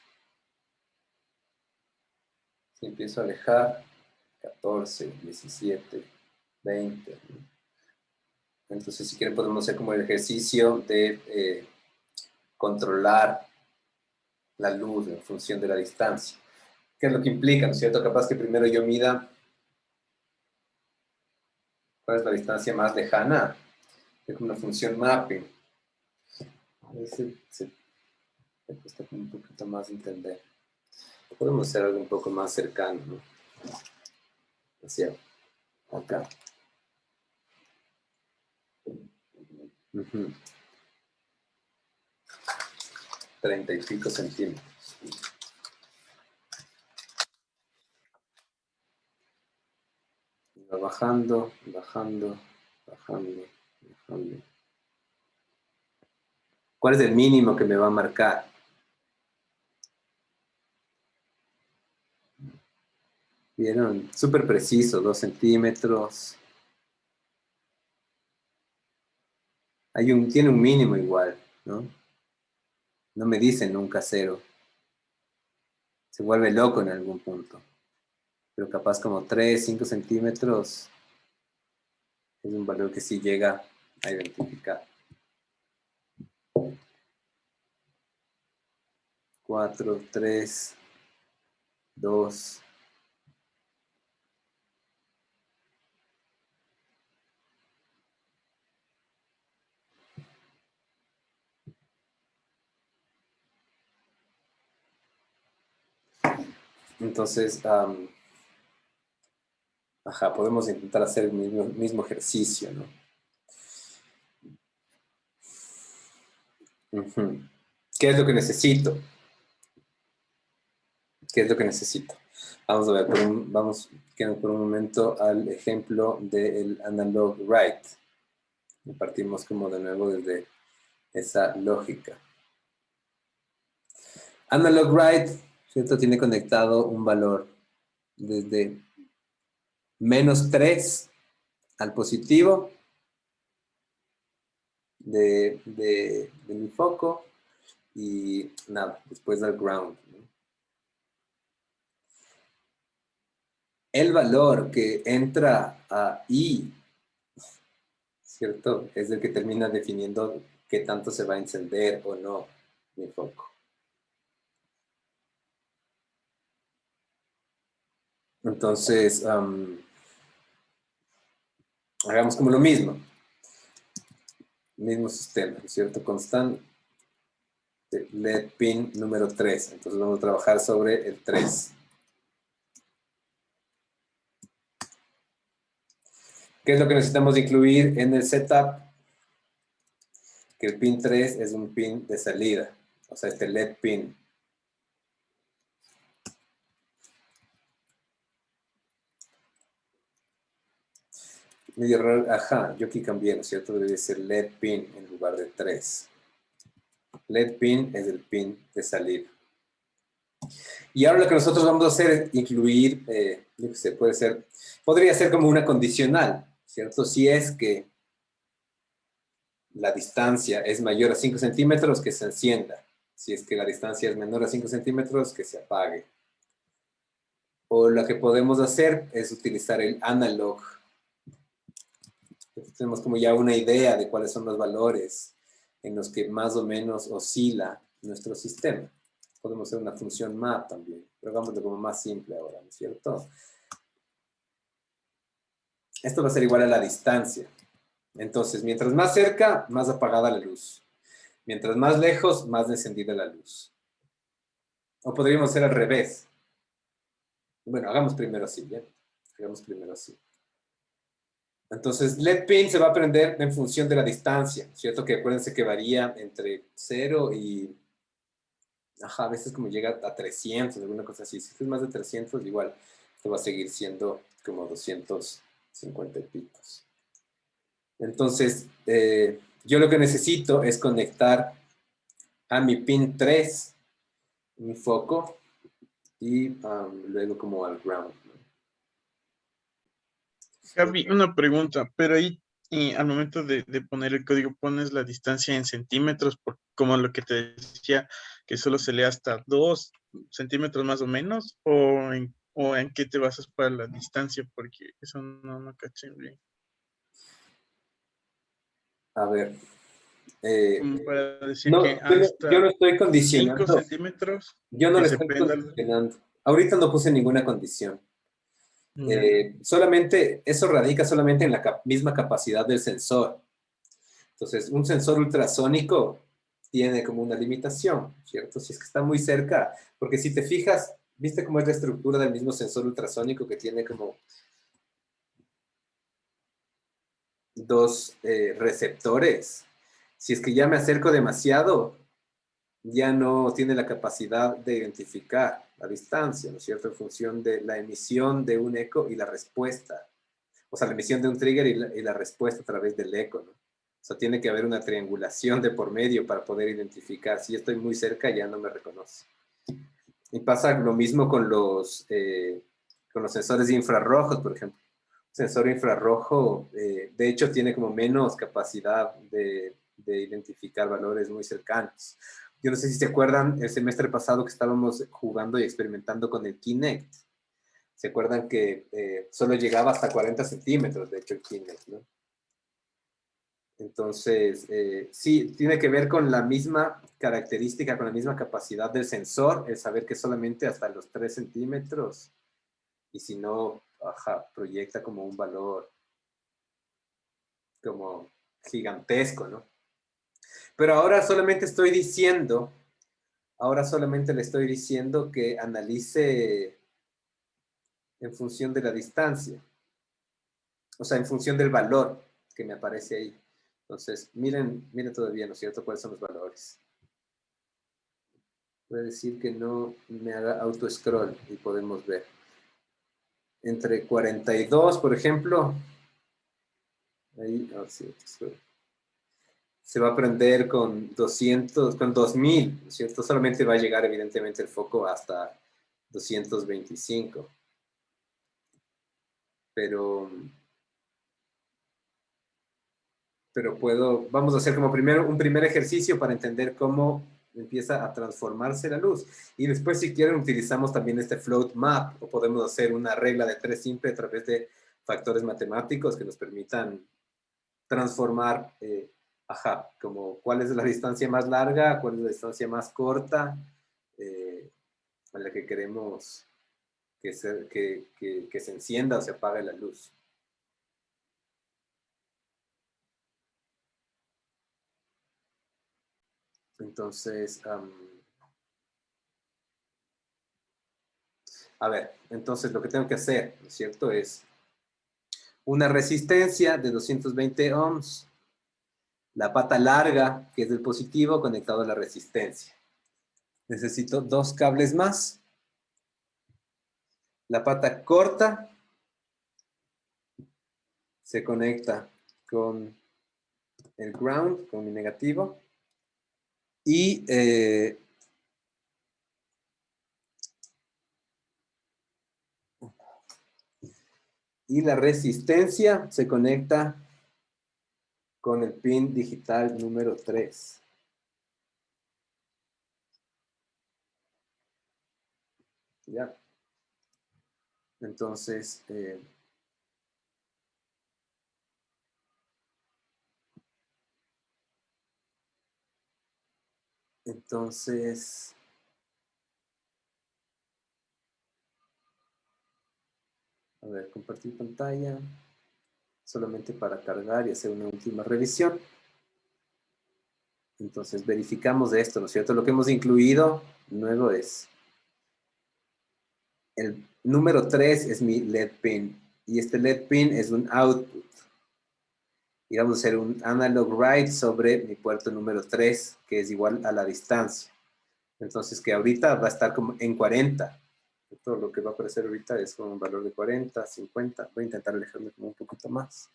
Si empiezo a alejar, 14, 17, 20. ¿no? Entonces, si quieren, podemos hacer como el ejercicio de controlar la luz en función de la distancia. ¿Qué es lo que implica, no es cierto? Capaz que primero yo mida cuál es la distancia más lejana. Es como una función mapping. A veces me cuesta un poquito más entender. Podemos hacer algo un poco más cercano, ¿no? Hacia acá. 30 y pico centímetros. Va bajando, bajando, bajando, bajando. ¿Cuál es el mínimo que me va a marcar? ¿Vieron? Súper preciso, 2 centímetros. Tiene un mínimo igual, ¿no? No me dice nunca 0. se vuelve loco en algún punto. Pero capaz como 3, 5 centímetros es un valor que sí llega a identificar. 4, 3, 2. Entonces, podemos intentar hacer el mismo ejercicio, ¿no? Ujú. ¿Qué es lo que necesito? ¿Qué es lo que necesito? Vamos a ver, vamos por un momento al ejemplo del analog write. Y partimos como de nuevo desde esa lógica. Analog write, ¿cierto? Tiene conectado un valor desde -3 al positivo de mi foco y nada, después al ground, ¿no? El valor que entra a I, ¿cierto? Es el que termina definiendo qué tanto se va a encender o no mi foco. Entonces, hagamos como lo mismo. Mismo sistema, ¿no es cierto? Constante. LED pin número 3. Entonces vamos a trabajar sobre el 3. ¿Qué es lo que necesitamos incluir en el setup? Que el pin 3 es un pin de salida. O sea, este LED pin. Medio raro, ajá, yo aquí cambié, ¿no es cierto? Debe ser LED pin en lugar de 3. LED pin es el pin de salida. Y ahora lo que nosotros vamos a hacer es incluir, yo qué sé, podría ser como una condicional, ¿cierto? Si es que la distancia es mayor a 5 centímetros, que se encienda. Si es que la distancia es menor a 5 centímetros, que se apague. O lo que podemos hacer es utilizar el analog. Entonces, tenemos como ya una idea de cuáles son los valores en los que más o menos oscila nuestro sistema. Podemos hacer una función map también, pero hagámoslo como más simple ahora, ¿no es cierto? Esto va a ser igual a la distancia. Entonces, mientras más cerca, más apagada la luz. Mientras más lejos, más encendida la luz. O podríamos hacer al revés. Bueno, hagamos primero así, ¿bien? Hagamos primero así. Entonces, LED pin se va a prender en función de la distancia, ¿cierto? Que acuérdense que varía entre 0 y... Ajá, a veces como llega a 300, alguna cosa así. Si es más de 300, igual esto va a seguir siendo como 250 y picos. Entonces, yo lo que necesito es conectar a mi pin 3, mi foco, y luego como al ground, ¿no? Gaby, una pregunta, pero ahí al momento de poner el código pones la distancia en centímetros, como lo que te decía, que solo se lee hasta 2 centímetros más o menos, o en qué te basas para la distancia, porque eso no caché bien. A ver. Como para decir No, que yo no hasta estoy 5 condicionando. centímetros, Yo no que le se estoy prenda. condicionando. Ahorita no puse ninguna condición. Ya. Solamente, eso radica solamente en la misma capacidad del sensor. Entonces, un sensor ultrasónico tiene como una limitación, ¿cierto? Si es que está muy cerca, porque si te fijas, ¿viste cómo es la estructura del mismo sensor ultrasónico que tiene como dos receptores? Si es que ya me acerco demasiado, ya no tiene la capacidad de identificar la distancia, ¿no es cierto? En función de la emisión de un eco y la respuesta. O sea, la emisión de un trigger y la respuesta a través del eco, ¿no? O sea, tiene que haber una triangulación de por medio para poder identificar. Si estoy muy cerca, ya no me reconoce. Y pasa lo mismo con los sensores infrarrojos, por ejemplo. Un sensor infrarrojo, de hecho, tiene como menos capacidad de identificar valores muy cercanos. Yo no sé si se acuerdan el semestre pasado que estábamos jugando y experimentando con el Kinect. ¿Se acuerdan que solo llegaba hasta 40 centímetros, de hecho, el Kinect, ¿no? Entonces, sí, tiene que ver con la misma característica, con la misma capacidad del sensor, el saber que solamente hasta los 3 centímetros, y si no, ajá, proyecta como un valor como gigantesco, ¿no? Pero ahora solamente le estoy diciendo que analice en función de la distancia, o sea, en función del valor que me aparece ahí. Entonces, miren todavía, ¿no es cierto?, cuáles son los valores. Voy a decir que no me haga auto-scroll y podemos ver. Entre 42, por ejemplo, ahí, sí, se va a prender con 200, con 2000, ¿no es cierto? Solamente va a llegar, evidentemente, el foco hasta 225. Pero vamos a hacer como primero un primer ejercicio para entender cómo empieza a transformarse la luz. Y después, si quieren, utilizamos también este float map, o podemos hacer una regla de 3 simple a través de factores matemáticos que nos permitan transformar, como cuál es la distancia más larga, cuál es la distancia más corta, a la que queremos que se encienda o se apague la luz. Entonces, a ver, entonces lo que tengo que hacer, ¿no es cierto?, es una resistencia de 220 ohms, la pata larga, que es del positivo, conectado a la resistencia. Necesito 2 cables más. La pata corta se conecta con el ground, con mi negativo, y la resistencia se conecta con el pin digital número 3. ¿Ya? Entonces, a ver, compartir pantalla, solamente para cargar y hacer una última revisión. Entonces, verificamos esto, ¿no es cierto? Lo que hemos incluido luego es el número 3 es mi LED pin, y este LED pin es un output. Y vamos a hacer un analog write sobre mi puerto número 3, que es igual a la distancia. Entonces, que ahorita va a estar como en 40. Todo lo que va a aparecer ahorita es con un valor de 40, 50. Voy a intentar alejarme como un poquito más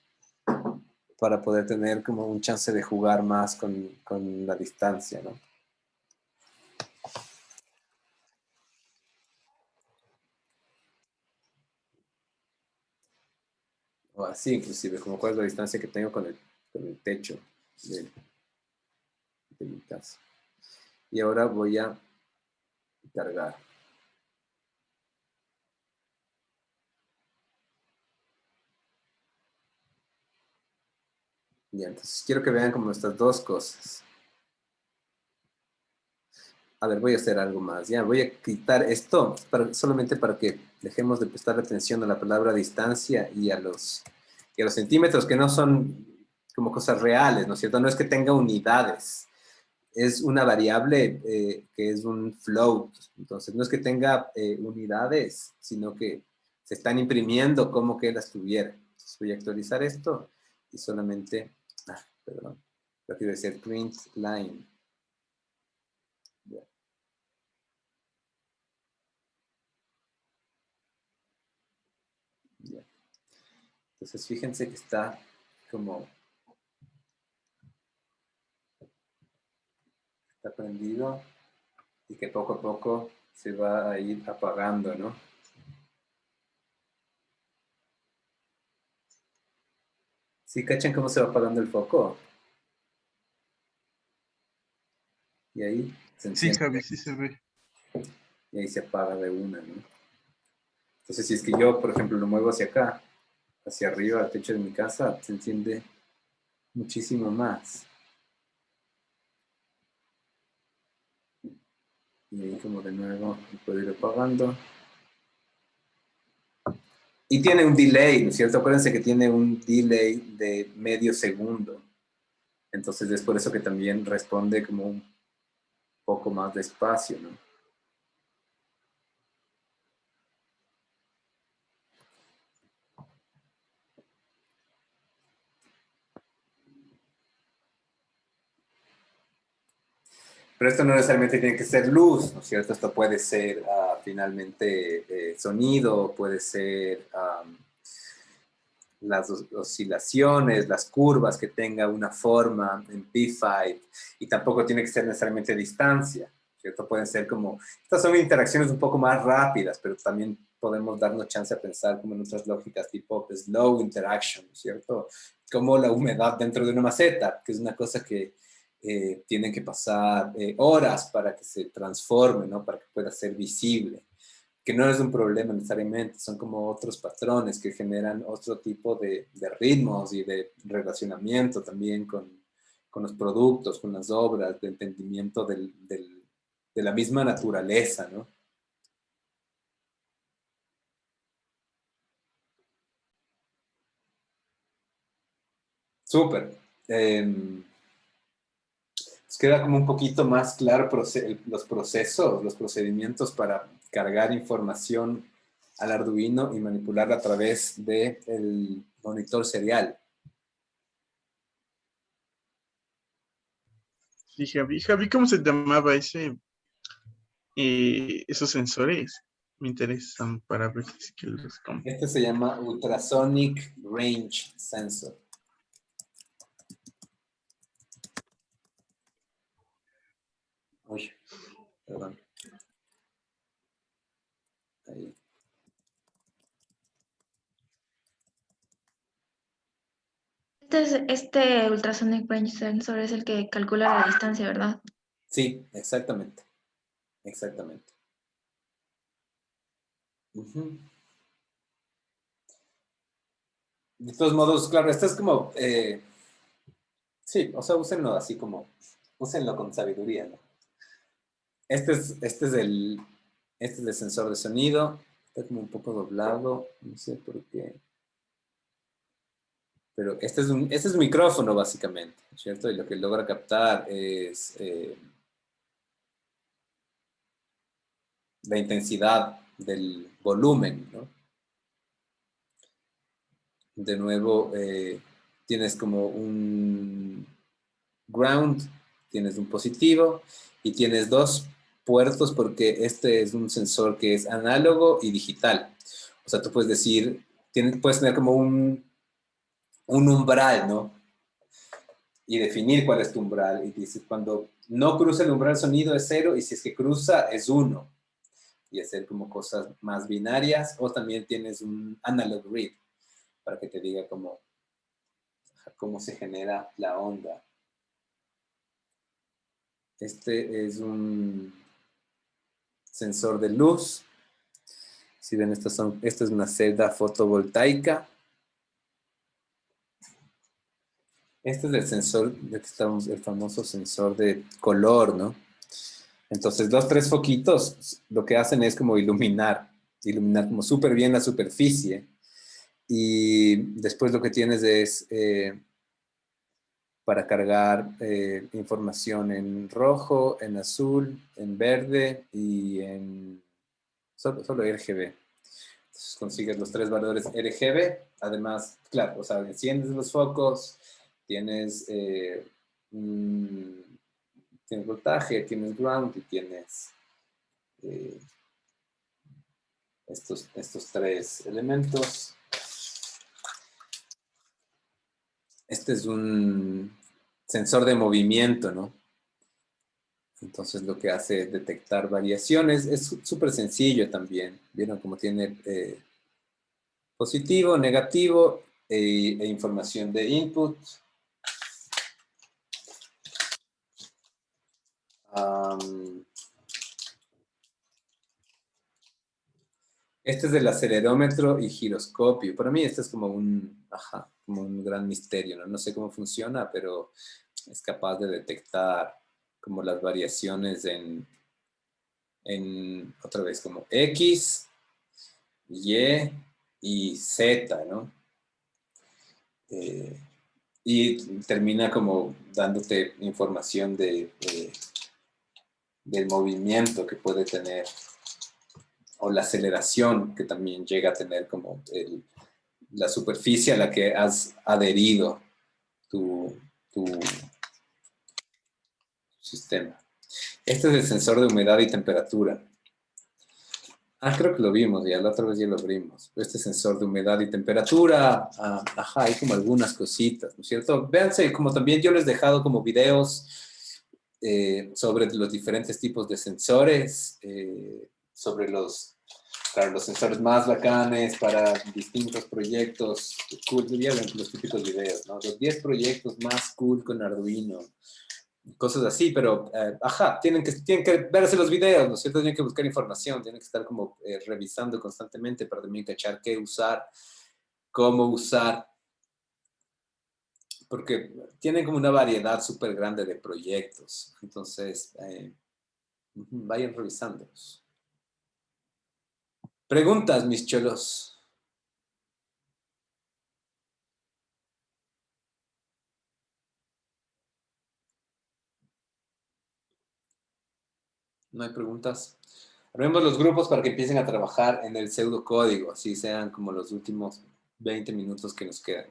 para poder tener como un chance de jugar más con la distancia, ¿no? O así, inclusive, como cuál es la distancia que tengo con el techo de mi casa. Y ahora voy a cargar. Ya, entonces quiero que vean como estas dos cosas. A ver, voy a hacer algo más. Ya, voy a quitar esto solamente para que dejemos de prestar atención a la palabra distancia y a los centímetros, que no son como cosas reales, ¿no es cierto? No es que tenga unidades. Es una variable que es un float. Entonces, no es que tenga unidades, sino que se están imprimiendo como que las tuviera. Entonces, voy a actualizar esto y solamente, perdón, lo que debe ser print line. Ya. Ya. Entonces, fíjense que está como, está prendido y que poco a poco se va a ir apagando, ¿no? ¿Sí cachan cómo se va apagando el foco? Y ahí Se Sí, enciende Javi, sí se ve. y ahí se apaga de una, ¿no? Entonces, si es que yo, por ejemplo, lo muevo hacia acá, hacia arriba, al techo de mi casa, se enciende muchísimo más. Y ahí como de nuevo lo puedo ir apagando. Y tiene un delay, ¿no es cierto? Acuérdense que tiene un delay de medio segundo. Entonces es por eso que también responde como un poco más despacio, ¿no? Pero esto no necesariamente tiene que ser luz, ¿no es cierto? Esto puede ser finalmente sonido, puede ser las oscilaciones, las curvas, que tenga una forma en P5, y tampoco tiene que ser necesariamente distancia, ¿cierto? Pueden ser como, estas son interacciones un poco más rápidas, pero también podemos darnos chance a pensar como en otras lógicas tipo slow interaction, ¿cierto? Como la humedad dentro de una maceta, que es una cosa que tienen que pasar horas para que se transforme, ¿no? Para que pueda ser visible, que no es un problema necesariamente, son como otros patrones que generan otro tipo de ritmos y de relacionamiento también con los productos, con las obras, de entendimiento de la misma naturaleza, ¿no? Súper. Nos queda como un poquito más claro los procesos, los procedimientos para cargar información al Arduino y manipularla a través del monitor serial. Sí, Javi. Javi, ¿cómo se llamaba esos sensores? Me interesan para ver si es que los compro. Este se llama Ultrasonic Range Sensor. Uy, perdón. Ahí. Este Ultrasonic Range Sensor es el que calcula la distancia, ¿verdad? Sí, exactamente. Exactamente. Ujú. De todos modos, claro, esto es como... sí, o sea, úsenlo así como... Úsenlo con sabiduría, ¿no? Este es el sensor de sonido. Está como un poco doblado. No sé por qué. Pero este es un micrófono, básicamente, ¿cierto? Y lo que logra captar es la intensidad del volumen, ¿no? De nuevo, tienes como un ground, tienes un positivo y tienes dos puertos, porque este es un sensor que es análogo y digital. O sea, tú puedes decir, puedes tener como un umbral, ¿no? Y definir cuál es tu umbral. Y dices, cuando no cruza el umbral sonido es 0, y si es que cruza es 1. Y hacer como cosas más binarias. O también tienes un analog read para que te diga cómo se genera la onda. Este es un sensor de luz. Si ven, esta es una celda fotovoltaica. Este es el sensor, de que estamos, el famoso sensor de color, ¿no? Entonces, los tres foquitos lo que hacen es como iluminar como súper bien la superficie. Y después lo que tienes es para cargar información en rojo, en azul, en verde y en solo RGB. Entonces consigues los tres valores RGB. Además, claro, o sea, enciendes los focos, tienes voltaje, tienes ground y tienes estos tres elementos. Este es un sensor de movimiento, ¿no? Entonces lo que hace es detectar variaciones. Es súper sencillo también. ¿Vieron cómo tiene positivo, negativo e información de input? Este es del acelerómetro y giroscopio. Para mí este es como como un gran misterio, ¿no? No sé cómo funciona, pero es capaz de detectar como las variaciones otra vez, como X, Y y Z, ¿no? Y termina como dándote información del movimiento que puede tener, o la aceleración que también llega a tener como la superficie a la que has adherido tu sistema. Este es el sensor de humedad y temperatura. Creo que lo vimos ya, la otra vez ya lo abrimos. Este sensor de humedad y temperatura, hay como algunas cositas, ¿no es cierto? Véanse, como también yo les he dejado como videos sobre los diferentes tipos de sensores, sobre claro, los sensores más bacanes para distintos proyectos cool. Ya ven los típicos videos, ¿no? Los 10 proyectos más cool con Arduino. Cosas así, pero, tienen que verse los videos, ¿no es cierto? Tienen que buscar información, tienen que estar como revisando constantemente para también cachar qué usar, cómo usar, porque tienen como una variedad súper grande de proyectos. Entonces, vayan revisándolos. Preguntas, mis cholos. ¿No hay preguntas? Abrimos los grupos para que empiecen a trabajar en el pseudocódigo, así sean como los últimos 20 minutos que nos quedan.